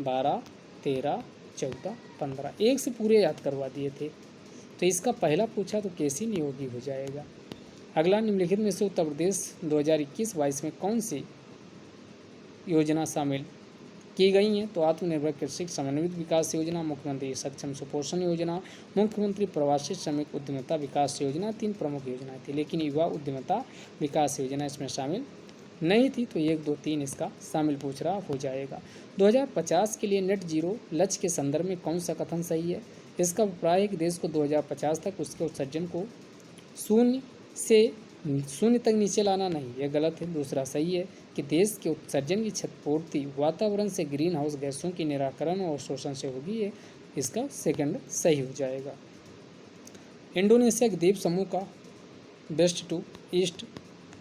12, 13, 14, 15 एक से पूरे याद करवा दिए थे। तो इसका पहला पूछा तो KC न्योगी हो जाएगा। अगला, निम्नलिखित में से उत्तर प्रदेश 2021-22 में कौन सी योजना शामिल की गई हैं? तो आत्मनिर्भर कृषि समन्वित विकास योजना, मुख्यमंत्री सक्षम सुपोषण योजना, मुख्यमंत्री प्रवासी श्रमिक उद्यमिता विकास योजना। 3 प्रमुख योजनाएं थी, लेकिन युवा उद्यमिता विकास योजना इसमें शामिल नहीं थी, तो 1, 2, 3 इसका शामिल पूछ रहा हो जाएगा। 2050 के लिए नेट जीरो लक्ष्य के संदर्भ में कौन सा कथन सही है? इसका अभिप्राय है कि देश को 2050 तक उसके उत्सर्जन को शून्य से शून्य तक नीचे लाना नहीं, यह गलत है। दूसरा सही है कि देश के उत्सर्जन की क्षतिपूर्ति वातावरण से ग्रीन हाउस गैसों की निराकरण और शोषण से होगी, ये इसका सेकंड सही हो जाएगा। इंडोनेशिया के द्वीप समूह का वेस्ट टू ईस्ट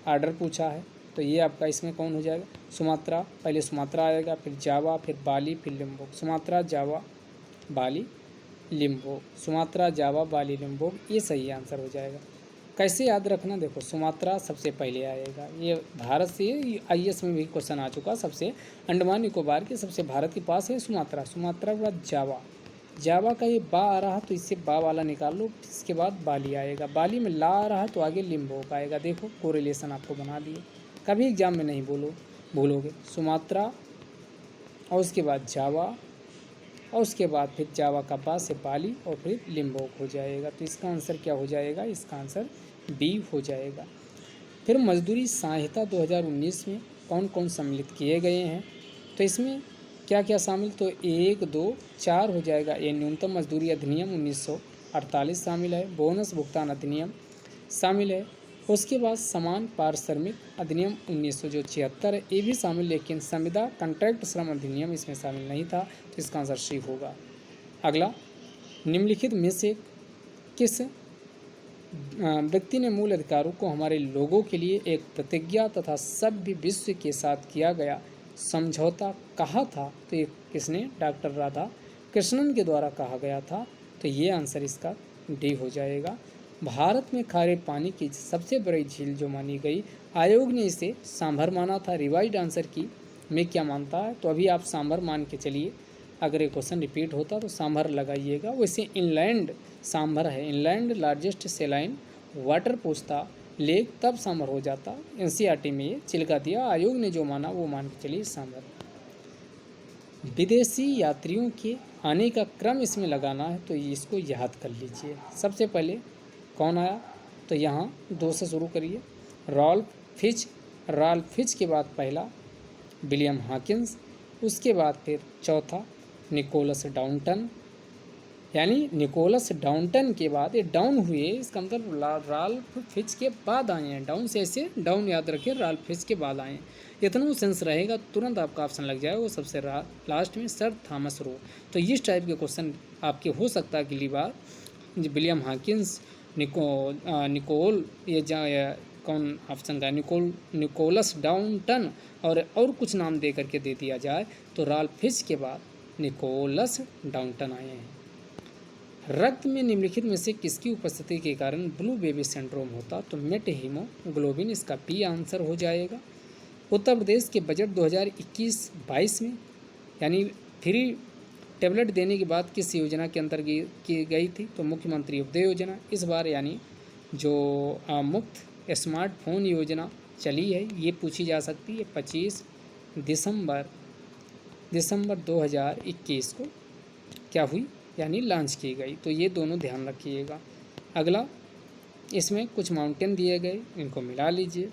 आर्डर पूछा है, तो ये आपका इसमें कौन हो जाएगा? सुमात्रा, पहले सुमात्रा आएगा, फिर जावा, फिर बाली, फिर लिम्बोक। सुमात्रा, जावा, बाली, लिम्बोक। सुमात्रा, जावा, बाली, लिम्बोक, ये सही आंसर हो जाएगा। कैसे याद रखना? देखो, सुमात्रा सबसे पहले आएगा। ये भारत से IAS में भी क्वेश्चन आ चुका, सबसे अंडमान निकोबार के सबसे भारत के पास है सुमात्रा। सुमात्रा के बाद जावा, जावा का ये बा आ रहा तो इससे बा वाला निकाल लो, इसके बाद बाली आएगा। बाली में ला आ रहा तो आगे लिम्बोक आएगा। देखो कोरिलेशन आपको बना दिए, कभी एग्जाम में नहीं भूलोगे। सुमात्रा और उसके बाद जावा और उसके बाद फिर जावा का बा से बाली और फिर लिम्बोक हो जाएगा। तो इसका आंसर क्या हो जाएगा? इसका आंसर बी हो जाएगा। फिर मजदूरी संहिता 2019 में कौन कौन सम्मिलित किए गए हैं? तो इसमें क्या क्या शामिल? तो 1, 2, 4 हो जाएगा। ये न्यूनतम मजदूरी अधिनियम 1948 शामिल है, बोनस भुगतान अधिनियम शामिल है, उसके बाद समान पारिश्रमिक अधिनियम 1976 है, ये भी शामिल, लेकिन संविदा कॉन्ट्रैक्ट श्रम अधिनियम इसमें शामिल नहीं था, तो इसका आंसर सी होगा। अगला, निम्नलिखित में से किस व्यक्ति ने मूल अधिकारों को हमारे लोगों के लिए एक प्रतिज्ञा तथा सभ्य विश्व के साथ किया गया समझौता कहा था? तो ये किसने? डॉक्टर राधा कृष्णन के द्वारा कहा गया था, तो ये आंसर इसका डी हो जाएगा। भारत में खारे पानी की सबसे बड़ी झील जो मानी गई, आयोग ने इसे सांभर माना था। रिवाइज्ड आंसर की में क्या मानता है? तो अभी आप सांभर मान के चलिए, अगर ये क्वेश्चन रिपीट होता तो सांभर लगाइएगा। वैसे इनलैंड सांभर है, इनलैंड लार्जेस्ट सेलाइन वाटर पूछता लेक तब सांभर हो जाता। NCERT में ये चिल्का दिया, आयोग ने जो माना वो मान के चलिए सांभर। विदेशी यात्रियों के आने का क्रम इसमें लगाना है, तो इसको याद कर लीजिए। सबसे पहले कौन आया? तो यहाँ 2 से शुरू करिए। रॉल्फ फिच के बाद पहला विलियम हॉकिंस, उसके बाद फिर चौथा निकोलस डाउंटन, यानी निकोलस डाउंटन के बाद ये डाउन हुए, इसका मतलब रॉल्फ फिच के बाद आए हैं। डाउन से ऐसे डाउन याद रखिए, रॉल्फ फिच के बाद आए हैं। इतना सेंस रहेगा तुरंत आपका ऑप्शन लग जाएगा, वो सबसे लास्ट में सर थॉमस रो। तो इस टाइप के क्वेश्चन आपके हो सकता है अगली बार। विलियम हॉकिंस, निकोल, ये कौन ऑप्शन का? निकोलस डाउंटन और कुछ नाम दे करके दे दिया जाए, तो रॉल्फ फिच के बाद निकोलस डाउंटन आए हैं। रक्त में निम्नलिखित में से किसकी उपस्थिति के कारण ब्लू बेबी सिंड्रोम होता? तो मेट हीमोग्लोबिन, इसका बी आंसर हो जाएगा। उत्तर प्रदेश के बजट 2021-22 में यानी फ्री टैबलेट देने के बाद किस योजना के अंतर्गत की गई थी? तो मुख्यमंत्री उदय योजना। इस बार यानी जो मुफ्त स्मार्टफोन योजना चली है, ये पूछी जा सकती है। 25 दिसंबर 2021 को क्या हुई, यानी लॉन्च की गई। तो ये दोनों ध्यान रखिएगा। अगला, इसमें कुछ माउंटेन दिए गए, इनको मिला लीजिए।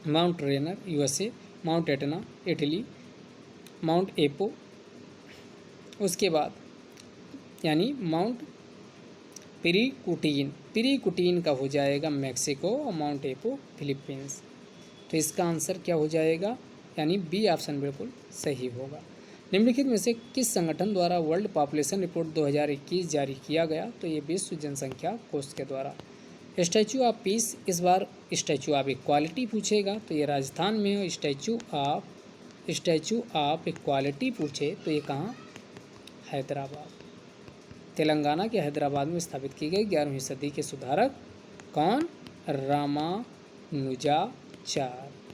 Mount Rainier USA, mount Etna Italy, mount Apo, उसके बाद यानी माउंट पिरीकुटीन का हो जाएगा मैक्सिको, और माउंट एपो फिलीपींस। तो इसका आंसर क्या हो जाएगा? यानी बी ऑप्शन बिल्कुल सही होगा। निम्नलिखित में से किस संगठन द्वारा वर्ल्ड पॉपुलेशन रिपोर्ट 2021 जारी किया गया? तो ये विश्व जनसंख्या कोष के द्वारा। स्टैचू ऑफ पीस, इस बार स्टैचू ऑफ इक्वालिटी पूछेगा, तो ये राजस्थान में हो। स्टैचू ऑफ इक्वालिटी पूछे तो ये कहाँ? हैदराबाद, तेलंगाना के हैदराबाद में स्थापित की गई। 11वीं सदी के सुधारक कौन? रामानुजाचार्य।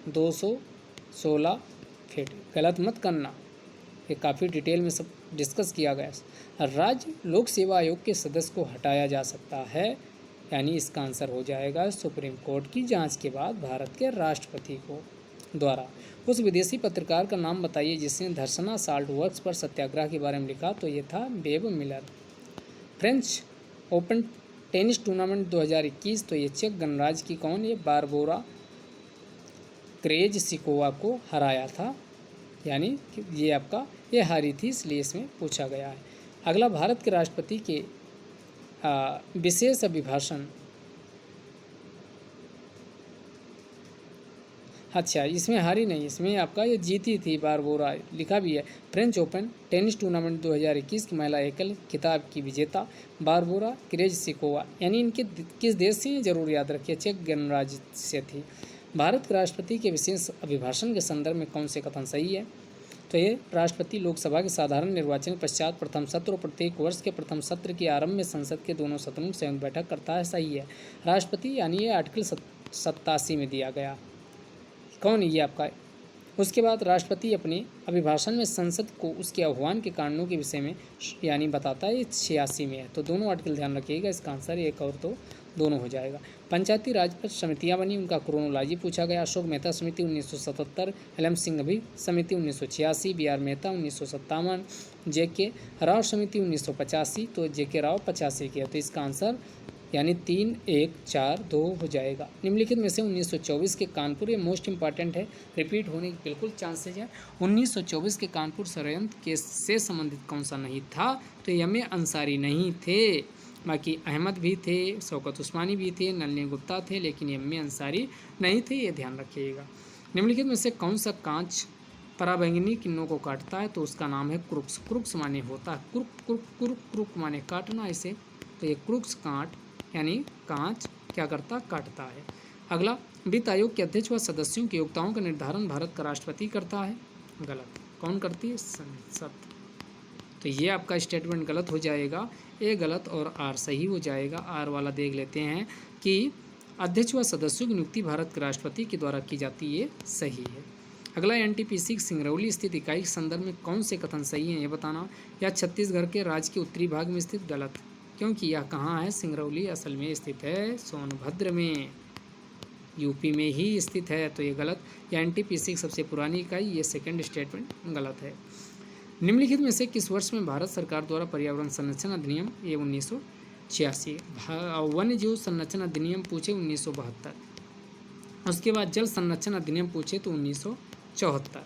216 फीट, गलत मत करना, ये काफ़ी डिटेल में सब डिस्कस किया गया। राज्य लोक सेवा आयोग के सदस्य को हटाया जा सकता है, यानी इसका आंसर हो जाएगा सुप्रीम कोर्ट की जांच के बाद भारत के राष्ट्रपति को द्वारा। उस विदेशी पत्रकार का नाम बताइए जिसने धर्सना साल्ट वर्क्स पर सत्याग्रह के बारे में लिखा, तो ये था Babe Miller. French Open tennis tournament 2021, तो ये चेक गणराज्य की कौन? ये बारबोरा क्रेज़िकोवा को हराया था, यानी कि ये आपका ये हारी थी, इसलिए इसमें पूछा गया है। अगला, भारत के राष्ट्रपति के विशेष अभिभाषण, अच्छा इसमें हारी नहीं, इसमें आपका ये जीती थी बारबोरा, लिखा भी है। फ्रेंच ओपन टेनिस टूर्नामेंट 2021 की महिला एकल खिताब की विजेता बारबोरा क्रेज़िकोवा, यानी इनके किस देश से जरूर याद रखिए, चेक गणराज्य से थी। भारत के राष्ट्रपति के विशेष अभिभाषण के संदर्भ में कौन से कथन सही है? तो ये राष्ट्रपति लोकसभा के साधारण निर्वाचन के पश्चात प्रथम सत्र और प्रत्येक वर्ष के प्रथम सत्र के आरंभ में संसद के दोनों सदनों में संयुक्त बैठक करता है, सही है। राष्ट्रपति यानी ये आर्टिकल 87 में दिया गया, कौन है ये आपका? उसके बाद राष्ट्रपति अपने अभिभाषण में संसद को उसके आह्वान के कारणों के विषय में यानी बताता है, ये 86 में है। तो दोनों आर्टिकल ध्यान रखिएगा, इसका आंसर एक और तो दोनों हो जाएगा। पंचायती राज पर समितियां बनी, उनका क्रोनोलॉजी पूछा गया। अशोक मेहता समिति 1977, एलएम सिंघवी समिति 1986, BR मेहता 1957, JK राव समिति 1985, तो JK राव 85 की है, तो इसका आंसर यानी 3, 1, 4, 2 हो जाएगा। निम्नलिखित में से 1924 के कानपुर, ये मोस्ट इंपॉर्टेंट है, रिपीट होने के बिल्कुल चांसेज है। 1924 के कानपुर षड्यंत्र केस से संबंधित कौन सा नहीं था? तो एम ए अंसारी नहीं थे, बाकी अहमद भी थे, शौकत उस्मानी भी थे, नलिनी गुप्ता थे, लेकिन एम ए अंसारी नहीं थे, ये ध्यान रखिएगा। निम्नलिखित में से कौन सा कांच पराबैंगनी किरणों को काटता है? तो उसका नाम है क्रुक्स। क्रुक्स माने होता है क्रुक, क्रुक क्रुक क्रुक माने काटना इसे, तो ये क्रुक्स कांट यानी कांच क्या करता? काटता है। अगला, वित्त आयोग के अध्यक्ष व सदस्यों की योग्यताओं का निर्धारण भारत का राष्ट्रपति करता है, गलत। कौन करती है? संसद। तो ये आपका स्टेटमेंट गलत हो जाएगा, ए गलत और आर सही हो जाएगा। आर वाला देख लेते हैं कि अध्यक्ष व सदस्यों की नियुक्ति भारत के राष्ट्रपति के द्वारा की जाती है, ये सही है। अगला, NTPC सिंगरौली स्थित इकाई के संदर्भ में कौन से कथन सही हैं, ये बताना। या छत्तीसगढ़ के राज्य के उत्तरी भाग में स्थित, गलत, क्योंकि यह कहाँ है? सिंगरौली असल में स्थित है सोनभद्र में, यूपी में ही स्थित है, तो ये गलत। या NTPC की सबसे पुरानी इकाई, ये सेकंड स्टेटमेंट गलत है। निम्नलिखित में से किस वर्ष में भारत सरकार द्वारा पर्यावरण संरक्षण अधिनियम, ये 1986, वन्य जीव संरक्षण अधिनियम पूछे 1972, उसके बाद जल संरक्षण अधिनियम पूछे तो 1974,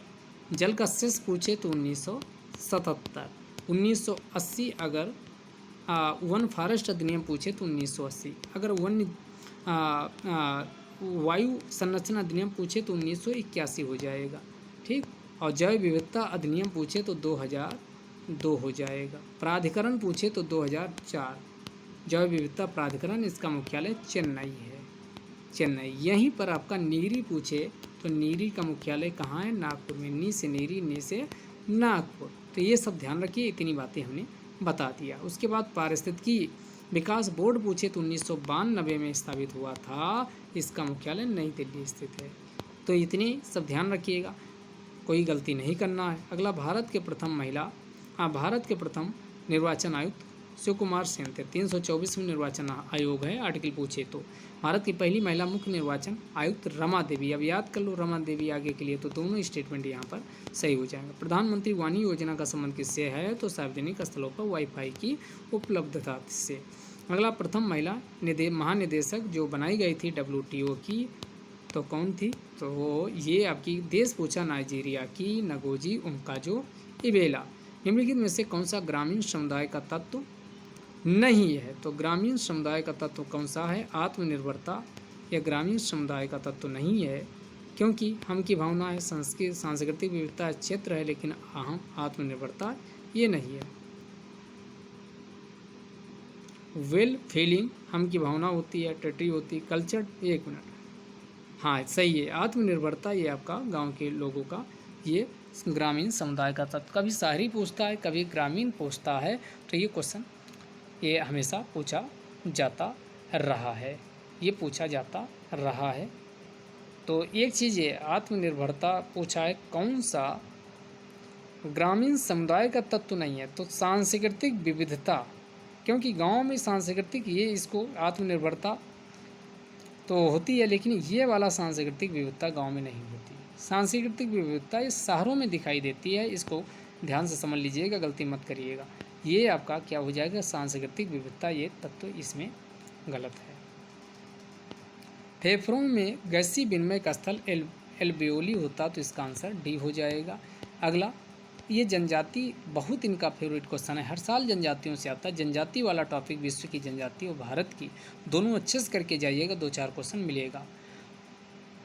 जल का सेस पूछे तो 1977, 1980 अगर वन फॉरेस्ट अधिनियम पूछे तो 1980, अगर वन वायु संरक्षण अधिनियम पूछे तो 1981 हो जाएगा, ठीक। और जैव विविधता अधिनियम पूछे तो 2002 हो जाएगा। प्राधिकरण पूछे तो 2004, जैव विविधता प्राधिकरण, इसका मुख्यालय चेन्नई है, चेन्नई। यहीं पर आपका नीरी पूछे तो नीरी का मुख्यालय कहाँ है? नागपुर में। नी से नीरी, नी से नागपुर। तो ये सब ध्यान रखिए, इतनी बातें हमने बता दिया। उसके बाद पारिस्थितिकी विकास बोर्ड पूछे तो 1992 में स्थापित हुआ था, इसका मुख्यालय नई दिल्ली स्थित है। तो इतनी सब ध्यान रखिएगा, कोई गलती नहीं करना है। अगला, भारत के प्रथम निर्वाचन आयुक्त शिव कुमार सेन थे, 324 निर्वाचन आयोग है आर्टिकल पूछे तो। भारत की पहली महिला मुख्य निर्वाचन आयुक्त रमा देवी, अब याद कर लो रमा देवी आगे के लिए, तो दोनों स्टेटमेंट यहाँ पर सही हो जाएंगे। प्रधानमंत्री वाणी योजना का संबंध किससे है? तो सार्वजनिक स्थलों पर वाईफाई की उपलब्धता से। अगला, प्रथम महिला महानिदेशक जो बनाई गई थी WTO की, तो कौन थी? तो ये आपकी देश पूछा नाइजीरिया की नगोजी उनकाजो इबेला। निम्नलिखित में से कौन सा ग्रामीण समुदाय का तत्व नहीं है? तो ग्रामीण समुदाय का तत्व कौन सा है? आत्मनिर्भरता। यह ग्रामीण समुदाय का तत्व नहीं है, क्योंकि हम की भावना है, सांस्कृतिक विविधता क्षेत्र है, लेकिन अहम आत्मनिर्भरता ये नहीं है। वेल फीलिंग हम की भावना होती है, टेटरी होती है, कल्चर, एक मिनट, हाँ सही है, आत्मनिर्भरता ये आपका गांव के लोगों का ये ग्रामीण समुदाय का तत्व। कभी शहरी पूछता है, कभी ग्रामीण पूछता है, तो ये क्वेश्चन ये हमेशा पूछा जाता रहा है, ये पूछा जाता रहा है। तो एक चीज़ ये आत्मनिर्भरता पूछा है, कौन सा ग्रामीण समुदाय का तत्व नहीं है? तो सांस्कृतिक विविधता, क्योंकि गांव में सांस्कृतिक ये इसको आत्मनिर्भरता तो होती है, लेकिन ये वाला सांस्कृतिक विविधता गांव में नहीं होती। सांस्कृतिक विविधता ये शहरों में दिखाई देती है, इसको ध्यान से समझ लीजिएगा, गलती मत करिएगा। ये आपका क्या हो जाएगा? सांस्कृतिक विविधता ये तत्व इसमें गलत है। फेफड़ों में गैसीय विनिमय का स्थल एल्वेओली होता तो इसका आंसर डी हो जाएगा। अगला, ये जनजाति बहुत इनका फेवरेट क्वेश्चन है, हर साल जनजातियों से आता है। जनजाति वाला टॉपिक विश्व की जनजाति और भारत की दोनों अच्छे से करके जाइएगा, 2-4 क्वेश्चन मिलेगा।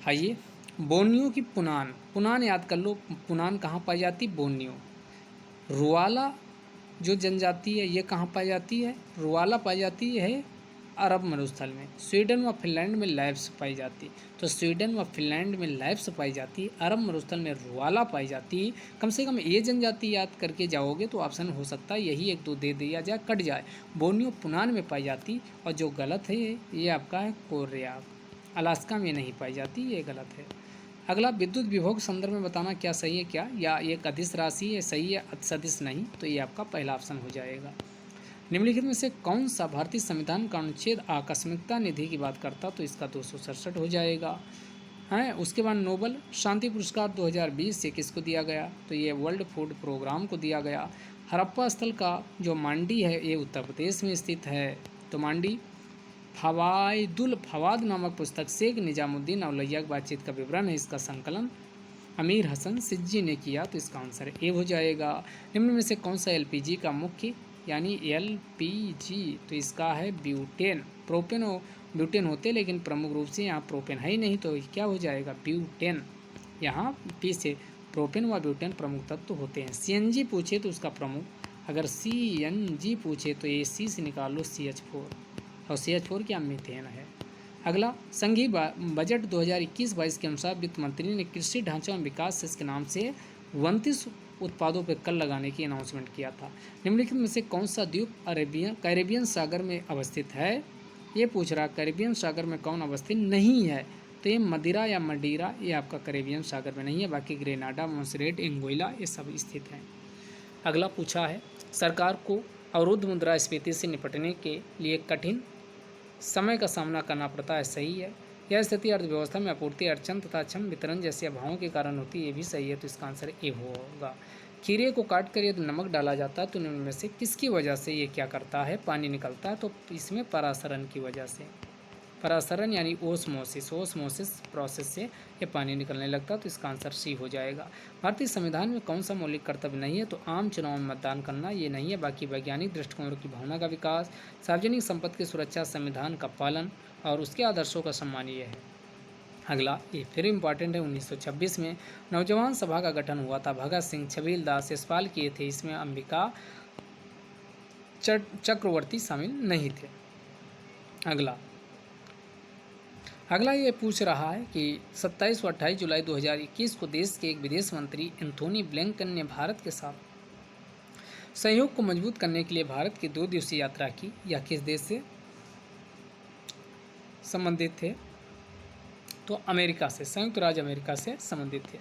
आइए, बोर्नियो की पुनान, पुनान याद कर लो, पुनान कहाँ पाई जाती? बोर्नियो। रुआला जो जनजाति है ये कहाँ पाई जाती है? रुआला पाई जाती है अरब मरुस्थल में। स्वीडन व फिनलैंड में लैब्स पाई जाती है, तो स्वीडन व फिनलैंड में लैब्स पाई जाती है, अरब मरुस्थल में रुआला पाई जाती है। कम से कम ये जनजाति याद करके जाओगे तो ऑप्शन हो सकता है यही 1-2 दे दिया जाए, कट जाए। बोर्नियो पुनान में पाई जाती, और जो गलत है ये आपका है कोर्याक, अलास्का में नहीं पाई जाती, ये गलत है। अगला, विद्युत विभव के संदर्भ में बताना क्या सही है क्या, या ये एक अदिश राशि है, सही है, सदिश नहीं, तो ये आपका पहला ऑप्शन हो जाएगा। निम्नलिखित में से कौन सा भारतीय संविधान का अनुच्छेद आकस्मिकता निधि की बात करता, तो इसका 267 हो जाएगा। हैं, उसके बाद नोबल शांति पुरस्कार 2020 से किसको दिया गया, तो ये वर्ल्ड फूड प्रोग्राम को दिया गया। हड़प्पा स्थल का जो मांडी है ये उत्तर प्रदेश में स्थित है, तो मांडी। फवाइदुल फवाद नामक पुस्तक शेख निजामुद्दीन औलैया की बातचीत का विवरण है, इसका संकलन अमीर हसन सिज्जी ने किया, तो इसका आंसर ए हो जाएगा। निम्न में से कौन सा एलपीजी का मुख्य यानी एलपीजी, तो इसका है ब्यूटेन। प्रोपेन और ब्यूटेन होते लेकिन प्रमुख रूप से यहाँ प्रोपेन है ही नहीं, तो क्या हो जाएगा? ब्यूटेन। यहाँ पी से प्रोपेन व ब्यूटेन प्रमुख तत्व होते हैं। सीएनजी पूछे तो उसका प्रमुख, अगर सीएनजी पूछे तो ये सी से निकाल लो CH4, और CH4 क्या? मीथेन है। अगला, संघीय बजट 2021-22 के अनुसार वित्त मंत्री ने कृषि ढांचा एवं विकास सेस के नाम से 29 उत्पादों पर कर लगाने की अनाउंसमेंट किया था। निम्नलिखित में से कौन सा द्वीप कैरेबियन सागर में अवस्थित है, ये पूछ रहा। कैरेबियन सागर में कौन अवस्थित नहीं है, तो ये मदिरा या मडीरा, ये आपका कैरेबियन सागर में नहीं है, बाकी ग्रेनाडा, मोंसरेट, एंगोइला ये सब स्थित हैं। अगला पूछा है, सरकार को अवरुद्ध मुद्रास्फीति से निपटने के लिए कठिन समय का सामना करना पड़ता है, सही है। यह स्थिति अर्थव्यवस्था में आपूर्ति अड़चन तथा क्षम वितरण जैसे अभावों के कारण होती है, ये भी सही है, तो इसका आंसर ए होगा। खीरे को काट कर यदि नमक डाला जाता है तो निम्न में से किसकी वजह से ये क्या करता है? पानी निकलता है, तो इसमें परासरण की वजह से, परासरण यानी ओस्मोसिस प्रोसेस से ये पानी निकलने लगता है, तो इसका आंसर सी हो जाएगा। भारतीय संविधान में कौन सा मौलिक कर्तव्य नहीं है, तो आम चुनाव में मतदान करना ये नहीं है, बाकी वैज्ञानिक दृष्टिकोणों की भावना का विकास, सार्वजनिक संपत्ति की सुरक्षा, संविधान का पालन और उसके आदर्शों का सम्मान ये है। अगला, ये फिर इम्पॉर्टेंट है, 1926 में नौजवान सभा का गठन हुआ था, भगत सिंह, छबील दास, यशपाल किए थे, इसमें अंबिका चक्रवर्ती शामिल नहीं थे। अगला ये पूछ रहा है कि 27 व 28 जुलाई 2021 को देश के एक विदेश मंत्री एंथोनी ब्लिंकन ने भारत के साथ सहयोग को मजबूत करने के लिए भारत की 2 दिवसीय यात्रा की, या किस देश से संबंधित थे, तो अमेरिका से, संयुक्त राज्य अमेरिका से संबंधित थे।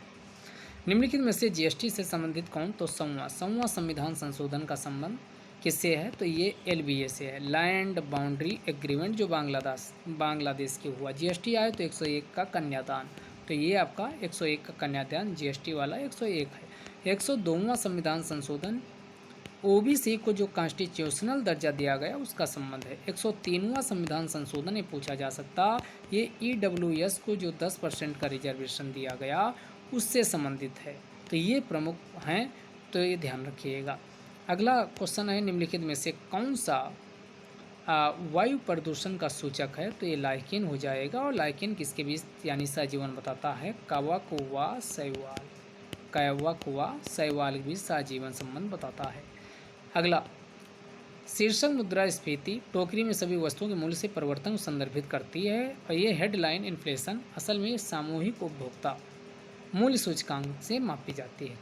निम्नलिखित में से जीएसटी से संबंधित कौन, तो संवा संविधान संशोधन का संबंध किससे है, तो ये LBA से है, लैंड बाउंड्री एग्रीमेंट, जो बांग्लादेश के हुआ। जीएसटी आए तो 101 का कन्यादान, तो ये आपका 101 का कन्यादान जीएसटी वाला 101 है। 102वां संविधान संशोधन OBC को जो कॉन्स्टिट्यूशनल दर्जा दिया गया उसका संबंध है। 103वां संविधान संशोधन ये पूछा जा सकता, ये EWS को जो 10% का रिजर्वेशन दिया गया उससे संबंधित है, तो ये प्रमुख हैं, तो ये ध्यान रखिएगा। अगला क्वेश्चन है, निम्नलिखित में से कौन सा वायु प्रदूषण का सूचक है, तो ये लाइकेन हो जाएगा, और लाइकेन किसके बीच यानी सहजीवन बताता है, कावाकुवा शैवाल के बीच सहजीवन संबंध बताता है। अगला, शीर्षक मुद्रास्फीति टोकरी में सभी वस्तुओं के मूल्य से परिवर्तन को संदर्भित करती है, और ये हेडलाइन इन्फ्लेशन असल में सामूहिक उपभोक्ता मूल्य सूचकांक से मापी जाती है।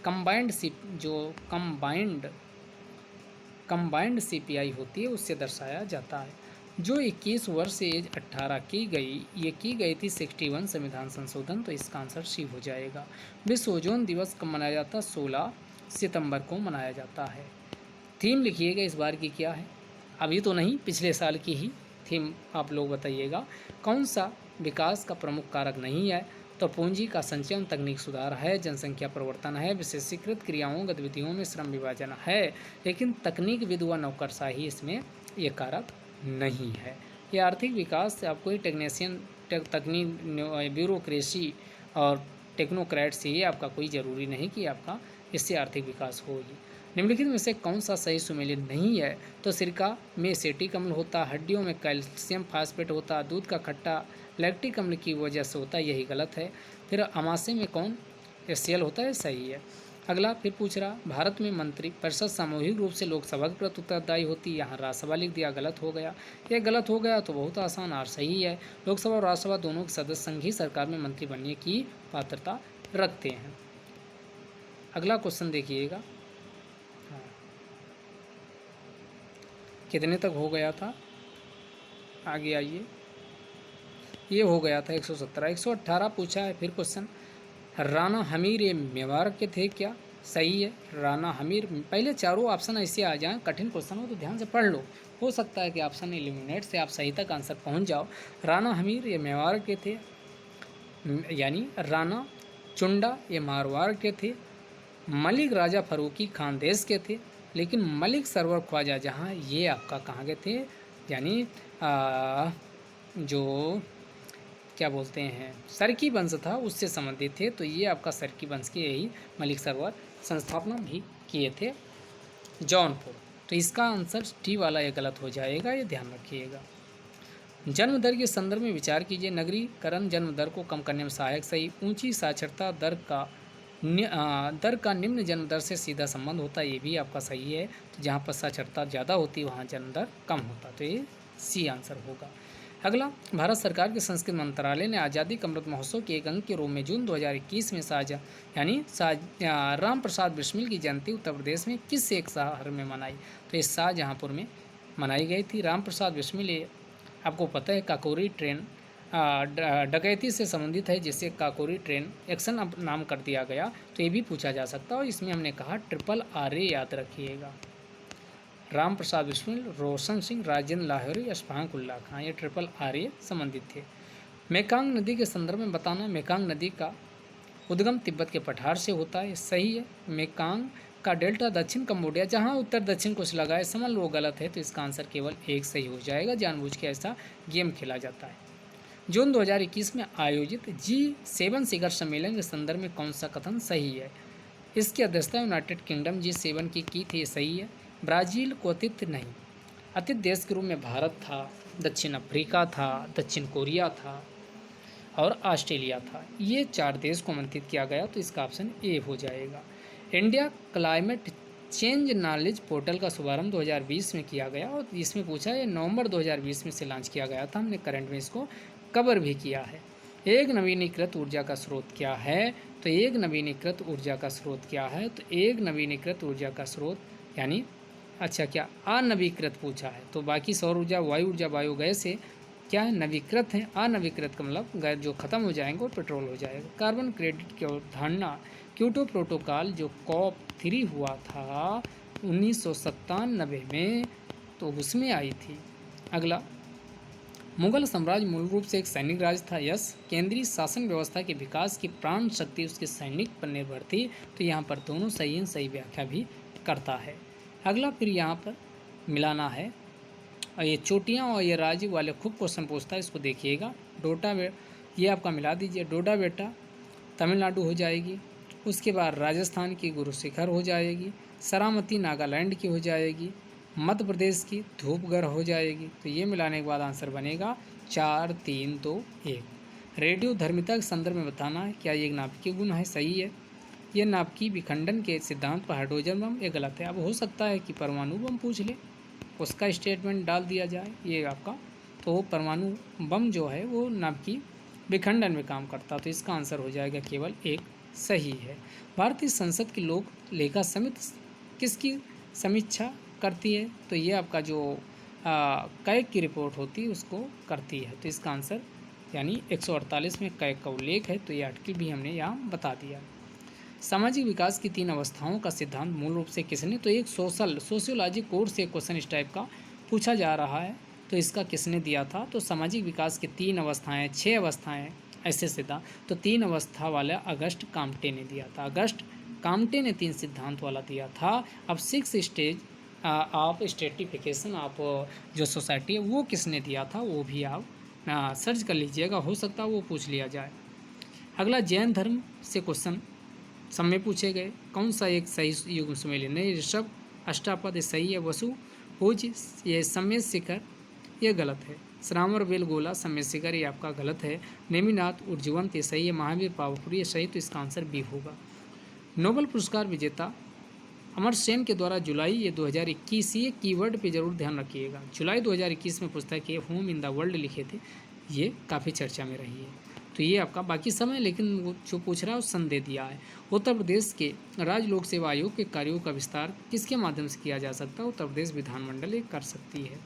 कंबाइंड CPI होती है, उससे दर्शाया जाता है। जो 21 वर्ष से एज 18 की गई थी 61 संविधान संशोधन, तो इसका आंसर सी हो जाएगा। विश्व ओजोन दिवस कब मनाया जाता है, 16 सितंबर को मनाया जाता है। थीम लिखिएगा इस बार की क्या है, अभी तो नहीं, पिछले साल की ही थीम आप लोग बताइएगा। कौन सा विकास का प्रमुख कारक नहीं है, तो पूंजी का संचयन, तकनीक सुधार है, जनसंख्या परिवर्तन है, विशेषीकृत क्रियाओं गतिविधियों में श्रम विभाजन है, लेकिन तकनीक विद व नौकरशाही इसमें ये कारक नहीं है। ये आर्थिक विकास से आपको टेक्नीशियन तकनीक ब्यूरोक्रेसी और टेक्नोक्रेट से ही आपका कोई ज़रूरी नहीं कि आपका इससे आर्थिक विकास हो ही। निम्नलिखित में से कौन सा सही सुमेलित नहीं है? तो सिरका में एसेटिक अम्ल होता, हड्डियों में कैल्शियम फास्फेट होता, दूध का खट्टा लैक्टिक अम्ल की वजह से होता, यही गलत है। फिर अमाशय में कौन HCl होता है, सही है। अगला फिर पूछ रहा, भारत में मंत्री परिषद सामूहिक रूप से लोकसभा के प्रति उत्तरदायी होती, यहाँ राज्यसभा लिख दिया, गलत हो गया। ये गलत हो गया तो बहुत आसान, और सही है। लोकसभा और राज्यसभा दोनों के सदस्य संघीय सरकार में मंत्री बनने की पात्रता रखते हैं। अगला क्वेश्चन देखिएगा, कितने तक हो गया था, आगे आइए। ये हो गया था 117। 118 पूछा है फिर क्वेश्चन, राणा हमीर ये मेवाड़ के थे क्या, सही है। राणा हमीर, पहले चारों ऑप्शन ऐसे आ जाएं, कठिन क्वेश्चन हो तो ध्यान से पढ़ लो, हो सकता है कि ऑप्शन एलिमिनेट से आप सही तक आंसर पहुंच जाओ। राणा हमीर ये मेवाड़ के थे, यानी राणा चुंडा ये मारवाड़ के थे। मलिक राजा फरूकी खानदेश के थे, लेकिन मलिक सरवर ख्वाजा जहाँ ये आपका कहाँ के थे, यानी जो क्या बोलते हैं सरकी वंश था उससे संबंधित थे, तो ये आपका सरकी वंश के यही मलिक सरवर संस्थापना भी किए थे जौनपुर। तो इसका आंसर टी वाला ये गलत हो जाएगा, ये ध्यान रखिएगा। जन्म दर के संदर्भ में विचार कीजिए, नगरीकरण जन्म दर को कम करने में सहायक, सही। ऊंची साक्षरता दर का निम्न जन्म दर से सीधा संबंध होता है, ये भी आपका सही है। तो जहाँ पर साक्षरता ज़्यादा होती है वहाँ जन्म दर कम होता, तो ये सी आंसर होगा। अगला, भारत सरकार के संस्कृति मंत्रालय ने आज़ादी का अमृत महोत्सव के एक अंग के रूप में जून 2021 में राम प्रसाद बिस्मिल की जयंती उत्तर प्रदेश में किस एक शहर में मनाई, तो ये शाहजहाँपुर में मनाई गई थी। राम प्रसाद बिस्मिल आपको पता है काकोरी ट्रेन डकैती से संबंधित है, जिसे काकोरी ट्रेन एक्शन अब नाम कर दिया गया, तो ये भी पूछा जा सकता है। और इसमें हमने कहा RRR याद रखिएगा। राम प्रसाद बिस्मिल, रोशन सिंह, राजेंद्र लाहौरी, अशफाक उल्लाह खां, ये RRR संबंधित थे। मेकांग नदी के संदर्भ में बताना, मेकांग नदी का उद्गम तिब्बत के पठार से होता है, सही है। मेकांग का डेल्टा दक्षिण कंबोडिया, जहाँ उत्तर दक्षिण कुछ लगाए समझ लो गलत है, तो इसका आंसर केवल एक सही हो जाएगा, जानबूझ के ऐसा गेम खेला जाता है। जून 2021 में आयोजित G7 शिखर सम्मेलन के संदर्भ में कौन सा कथन सही है? इसकी अध्यक्षता यूनाइटेड किंगडम G7 की थी, सही है। ब्राज़ील को अतिथि नहीं, अतिथि देश के रूप में भारत था, दक्षिण अफ्रीका था, दक्षिण कोरिया था और ऑस्ट्रेलिया था, ये 4 देश को आमंत्रित किया गया, तो इसका ऑप्शन ए हो जाएगा। India climate change knowledge portal का शुभारंभ 2020 में किया गया, और इसमें पूछा है नवंबर 2020 में से लॉन्च किया गया था, हमने करंट में इसको कवर भी किया है। एक नवीनीकृत ऊर्जा का स्रोत क्या है, तो एक नवीनीकृत ऊर्जा का स्रोत क्या है, तो एक नवीनीकृत ऊर्जा का स्रोत यानी अच्छा क्या अनवीकृत पूछा है, तो बाकी सौर ऊर्जा, वायु ऊर्जा, बायोगैस से क्या है, नवीकृत है। अनवीकृत का मतलब गैस जो खत्म हो जाएंगे और पेट्रोल हो जाएगा। कार्बन क्रेडिट की अवधारणा क्योटो प्रोटोकॉल जो COP3 हुआ था 1997 में, तो उसमें आई थी। अगला, मुगल साम्राज्य मूल रूप से एक सैनिक राज्य था, यस। केंद्रीय शासन व्यवस्था के विकास की प्राण शक्ति उसके सैनिक पर निर्भर थी, तो यहाँ पर दोनों सही व्याख्या भी करता है। अगला फिर यहाँ पर मिलाना है, और ये चोटियाँ और ये राज्य वाले खूब क्वेश्चन पूछता है, इसको देखिएगा। ये आपका मिला दीजिए, डोडा बेटा तमिलनाडु हो जाएगी, उसके बाद राजस्थान की गुरु शिखर हो जाएगी, सरामती नागालैंड की हो जाएगी, मध्य प्रदेश की धूपगढ़ हो जाएगी, तो ये मिलाने के बाद आंसर बनेगा 4, 3, 2, 1। रेडियो धर्मिता के संदर्भ में बताना है, क्या ये एक नाभिकीय गुण है, सही है। ये नाभिकीय विखंडन के सिद्धांत पर हाइड्रोजन बम, ये गलत है। अब हो सकता है कि परमाणु बम पूछ ले, उसका स्टेटमेंट डाल दिया जाए, ये आपका, तो परमाणु बम जो है वो नाभिकीय विखंडन में काम करता, तो इसका आंसर हो जाएगा केवल एक सही है। भारतीय संसद की लोक लेखा समिति किसकी समीक्षा करती है, तो ये आपका जो कैग की रिपोर्ट होती है उसको करती है, तो इसका आंसर यानी 148 में कैग का उल्लेख है, तो ये आर्टिकल भी हमने यहाँ बता दिया। सामाजिक विकास की 3 अवस्थाओं का सिद्धांत मूल रूप से किसने, तो एक सोशियोलॉजी कोर्स से क्वेश्चन इस टाइप का पूछा जा रहा है, तो इसका किसने दिया था, तो सामाजिक विकास की 3 अवस्थाएँ, 6 अवस्थाएँ ऐसे सिद्धांत, तो 3 अवस्था वाला अगस्ट काम्टे ने दिया था, अगस्ट काम्टे ने 3 सिद्धांत वाला दिया था। अब 6 स्टेज ऑफ स्ट्रेटिफिकेशन ऑफ जो सोसाइटी है वो किसने दिया था, वो भी आप सर्च कर लीजिएगा, हो सकता है वो पूछ लिया जाए। अगला जैन धर्म से क्वेश्चन सब में पूछे गए। कौन सा एक सही युग्म सुमेलित नहीं? ऋषभ अष्टापद ये सही है। वसु भुज ये समेत शिखर ये गलत है। श्रामर बेल गोला समेत शिखर ये आपका गलत है। नेमिनाथ उर्जवंत ये सही है। महावीर पावापुरी ये सही, तो इसका आंसर बी होगा। नोबेल पुरस्कार विजेता अमर्त्य सेन के द्वारा जुलाई ये 2021, ये कीवर्ड पे जरूर ध्यान रखिएगा। जुलाई 2021 में पुस्तक के होम इन द वर्ल्ड लिखे थे, ये काफ़ी चर्चा में रही है। तो ये आपका बाकी समय, लेकिन वो जो पूछ रहा है वो सन दे दिया है। उत्तर प्रदेश के राज्य लोक सेवा आयोग के कार्यों का विस्तार किसके माध्यम से किया जा सकता है? उत्तर प्रदेश विधानमंडल ये कर सकती है।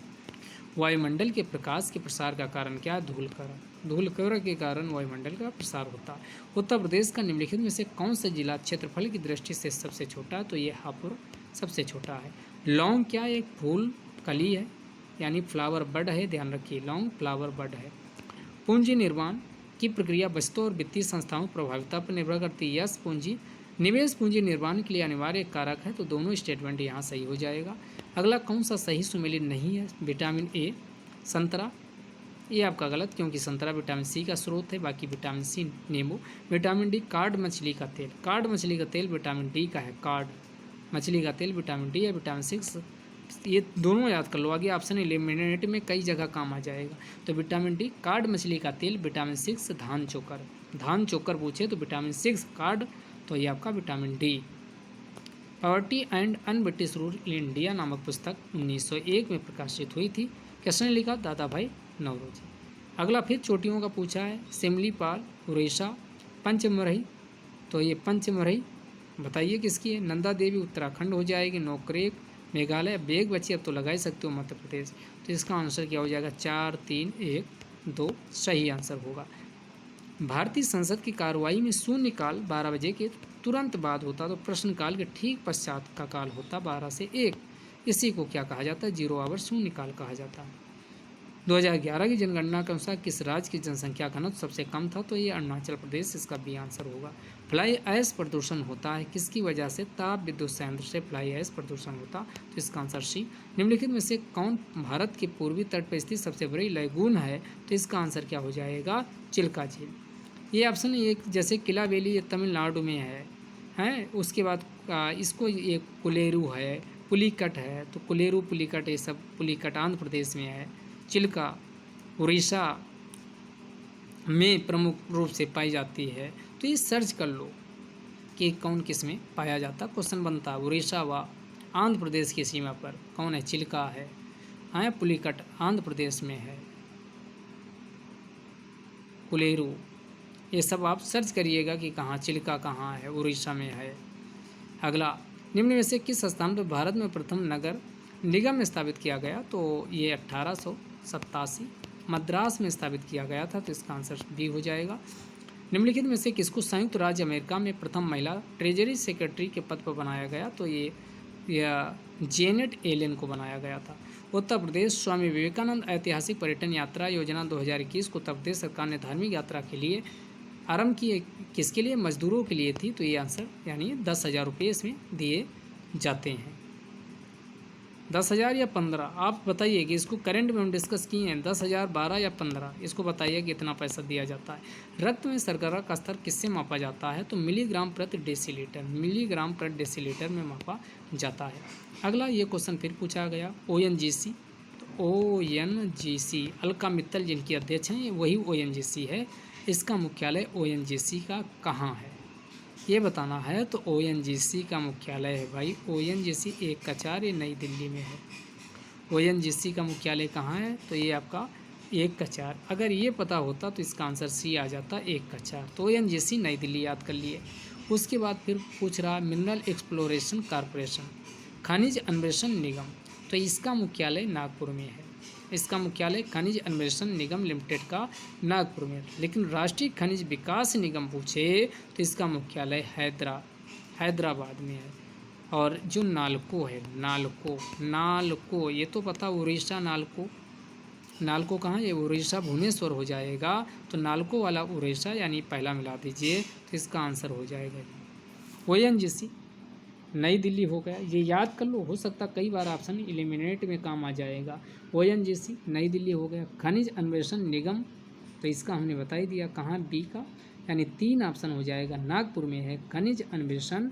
वायुमंडल के प्रकाश के प्रसार का कारण क्या है? धूलकणा। धूलकणा के कारण वायुमंडल का प्रसार होता है। उत्तर प्रदेश का निम्नलिखित में से कौन सा जिला क्षेत्रफल की दृष्टि से सबसे छोटा है? तो ये हापुड़ सबसे छोटा है। लौंग क्या है? एक फूल कली है, यानी फ्लावर बड है, ध्यान रखिए, लौंग फ्लावर बड है। पूंजी निर्माण की प्रक्रिया बचतों और वित्तीय संस्थाओं की प्रभाविता पर निर्भर करती है। यस पूंजी निवेश पूंजी निर्माण के लिए अनिवार्य कारक है, तो दोनों स्टेटमेंट यहाँ सही हो जाएगा। अगला कौन सा सही सुमेलित नहीं है? विटामिन ए संतरा, ये आपका गलत, क्योंकि संतरा विटामिन सी का स्रोत है। बाकी विटामिन सी नींबू। विटामिन डी कार्ड मछली का तेल, कार्ड मछली का तेल विटामिन डी का है। कार्ड मछली का तेल विटामिन डी है। विटामिन 6 ये दोनों याद कर लो, आगे ऑप्शन एलिमिनेट में कई जगह काम आ जाएगा। तो विटामिन डी कार्ड मछली का तेल, विटामिन 6 धान चोकर, धान चोकर पूछे तो विटामिन 6 कार्ड, तो ये आपका vitamin D. Poverty and un British rule in India नामक पुस्तक 1901 में प्रकाशित हुई थी। किसने लिखा? दादा भाई नौरोजी। अगला फिर चोटियों का पूछा है। सिमलीपाल, उड़ीसा, पंचमरही, तो ये पंचमरही बताइए किसकी है? नंदा देवी उत्तराखंड हो जाएगी। नोकरेक मेघालय। बेग बची, अब तो लगा ही सकते हो मध्य प्रदेश। तो इसका आंसर क्या हो जाएगा? 4, 3, 1, 2 सही आंसर होगा। भारतीय संसद की कार्रवाई में शून्यकाल 12 बजे के तुरंत बाद होता, तो प्रश्नकाल के ठीक पश्चात का काल होता 12 से 1। इसी को क्या कहा जाता है? 0 आवर शून्यकाल कहा जाता है। 2011 की जनगणना के अनुसार किस राज्य की जनसंख्या घनत्व सबसे कम था? तो ये अरुणाचल प्रदेश, इसका बी आंसर होगा। फ्लाई ऐश प्रदूषण होता है किसकी वजह से? ताप विद्युत संयंत्र से फ्लाई ऐश प्रदूषण होता, तो इसका आंसर सी। निम्नलिखित में से कौन भारत के पूर्वी तट पर स्थित सबसे बड़ी लैगून है? तो इसका आंसर क्या हो जाएगा? चिल्का झील। ये ऑप्शन एक जैसे किला वैली ये तमिलनाडु में है। उसके बाद इसको ये कुलेरू है, पुलिकट है, तो कुलेरू पुलिकट ये सब पुलिकट आंध्र प्रदेश में है। चिल्का उड़ीसा में प्रमुख रूप से पाई जाती है। तो ये सर्च कर लो कि कौन किस में पाया जाता। क्वेश्चन बनता है उड़ीसा व आंध्र प्रदेश की सीमा पर कौन है? चिल्का है। हाँ, पुलिकट आंध्र प्रदेश में है। कुलेरू ये सब आप सर्च करिएगा कि कहाँ चिल्का कहाँ है, उड़ीसा में है। अगला निम्न में से किस स्थान पर भारत में प्रथम नगर निगम स्थापित किया गया? तो ये 1887 मद्रास में स्थापित किया गया था, तो इसका आंसर बी हो जाएगा। निम्नलिखित में से किसको संयुक्त राज्य अमेरिका में प्रथम महिला ट्रेजरी सेक्रेटरी के पद पर बनाया गया? तो ये जेनेट एलेन को बनाया गया था। उत्तर प्रदेश स्वामी विवेकानंद ऐतिहासिक पर्यटन यात्रा योजना 2021 को उत्तर प्रदेश सरकार ने धार्मिक यात्रा के लिए आरंभ की, किसके लिए? मजदूरों के लिए थी, तो ये आंसर यानी 10,000 रुपये इसमें दिए जाते हैं। 10,000 या 15, आप बताइए कि इसको करंट में हम डिस्कस किए हैं। 10,000, 12 या 15, इसको बताइए कि कितना पैसा दिया जाता है। रक्त में शर्करा का स्तर किससे मापा जाता है? तो मिलीग्राम प्रति डेसीलीटर, मिलीग्राम प्रति डेसीलीटर में मापा जाता है। अगला ये क्वेश्चन फिर पूछा गया ONGC, तो ONGC अलका मित्तल जिनकी अध्यक्ष हैं, वही ONGC है। इसका मुख्यालय ONGC का कहाँ है ये बताना है। तो ONGC का मुख्यालय है भाई, ONGC 1/4 ये नई दिल्ली में है। ONGC का मुख्यालय कहाँ है? तो ये आपका 1/4। अगर ये पता होता तो इसका आंसर सी आ जाता 1/4। तो ONGC नई दिल्ली याद कर लिए। उसके बाद फिर पूछ रहा मिनरल एक्सप्लोरेशन कॉरपोरेशन, खनिज अन्वेषण निगम, तो इसका मुख्यालय नागपुर में है। इसका मुख्यालय खनिज अन्वेषण निगम लिमिटेड का नागपुर में, लेकिन राष्ट्रीय खनिज विकास निगम पूछे तो इसका मुख्यालय हैदराबाद में है। और जो नालको है, नालको ये तो पता, उड़ीसा नालको कहाँ? ये उड़ीसा भुवनेश्वर हो जाएगा। तो नालको वाला उड़ीसा यानी पहला मिला दीजिए, तो इसका आंसर हो जाएगा ONGC नई दिल्ली हो गया। ये याद कर लो, हो सकता कई बार ऑप्शन एलिमिनेट में काम आ जाएगा। ONGC नई दिल्ली हो गया। खनिज अन्वेषण निगम, तो इसका हमने बता ही दिया कहाँ, बी का। यानी 3 ऑप्शन हो जाएगा। नागपुर में है खनिज अन्वेषण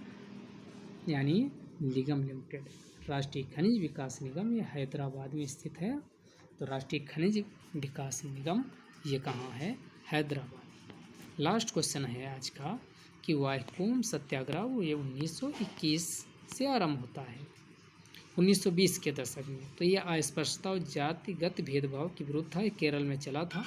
यानी निगम लिमिटेड। राष्ट्रीय खनिज विकास निगम ये हैदराबाद में स्थित है। तो राष्ट्रीय खनिज विकास निगम ये कहाँ है? हैदराबाद। लास्ट क्वेश्चन है आज का कि वाइकोम सत्याग्रह ये 1921 से आरंभ होता है, 1920 के दशक में। तो ये अस्पृश्यता और जातिगत भेदभाव के विरुद्ध था, केरल में चला था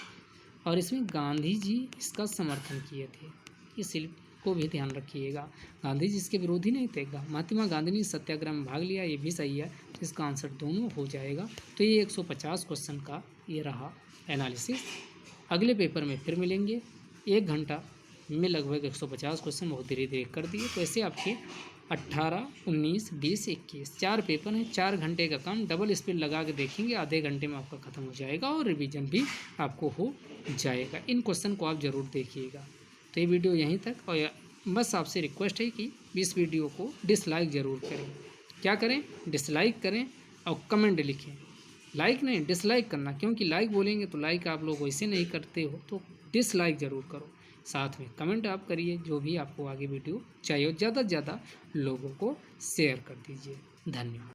और इसमें गांधी जी इसका समर्थन किए थे। इसको भी ध्यान रखिएगा, गांधी जी इसके विरोधी नहीं थे। महात्मा गांधी ने सत्याग्रह में भाग लिया, ये भी सही है। इसका आंसर दोनों हो जाएगा। तो ये 150 क्वेश्चन का ये रहा एनालिसिस। अगले पेपर में फिर मिलेंगे। 1 घंटा में लगभग 150 क्वेश्चन बहुत धीरे धीरे कर दिए। तो ऐसे आपके 18, 19, 20, 21 4 पेपर हैं। 4 घंटे का काम डबल स्पीड लगा के देखेंगे, आधे घंटे में आपका ख़त्म हो जाएगा और रिवीजन भी आपको हो जाएगा। इन क्वेश्चन को आप ज़रूर देखिएगा। तो ये वीडियो यहीं तक, और बस आपसे रिक्वेस्ट है कि इस वीडियो को डिसलाइक ज़रूर करें। क्या करें? डिसलाइक करें और कमेंट लिखें। लाइक नहीं, डिसलाइक करना, क्योंकि लाइक बोलेंगे तो लाइक आप लोग वैसे नहीं करते हो, तो डिसलाइक ज़रूर करो। साथ में कमेंट आप करिए जो भी आपको आगे वीडियो चाहिए, ज़्यादा से ज़्यादा लोगों को शेयर कर दीजिए। धन्यवाद।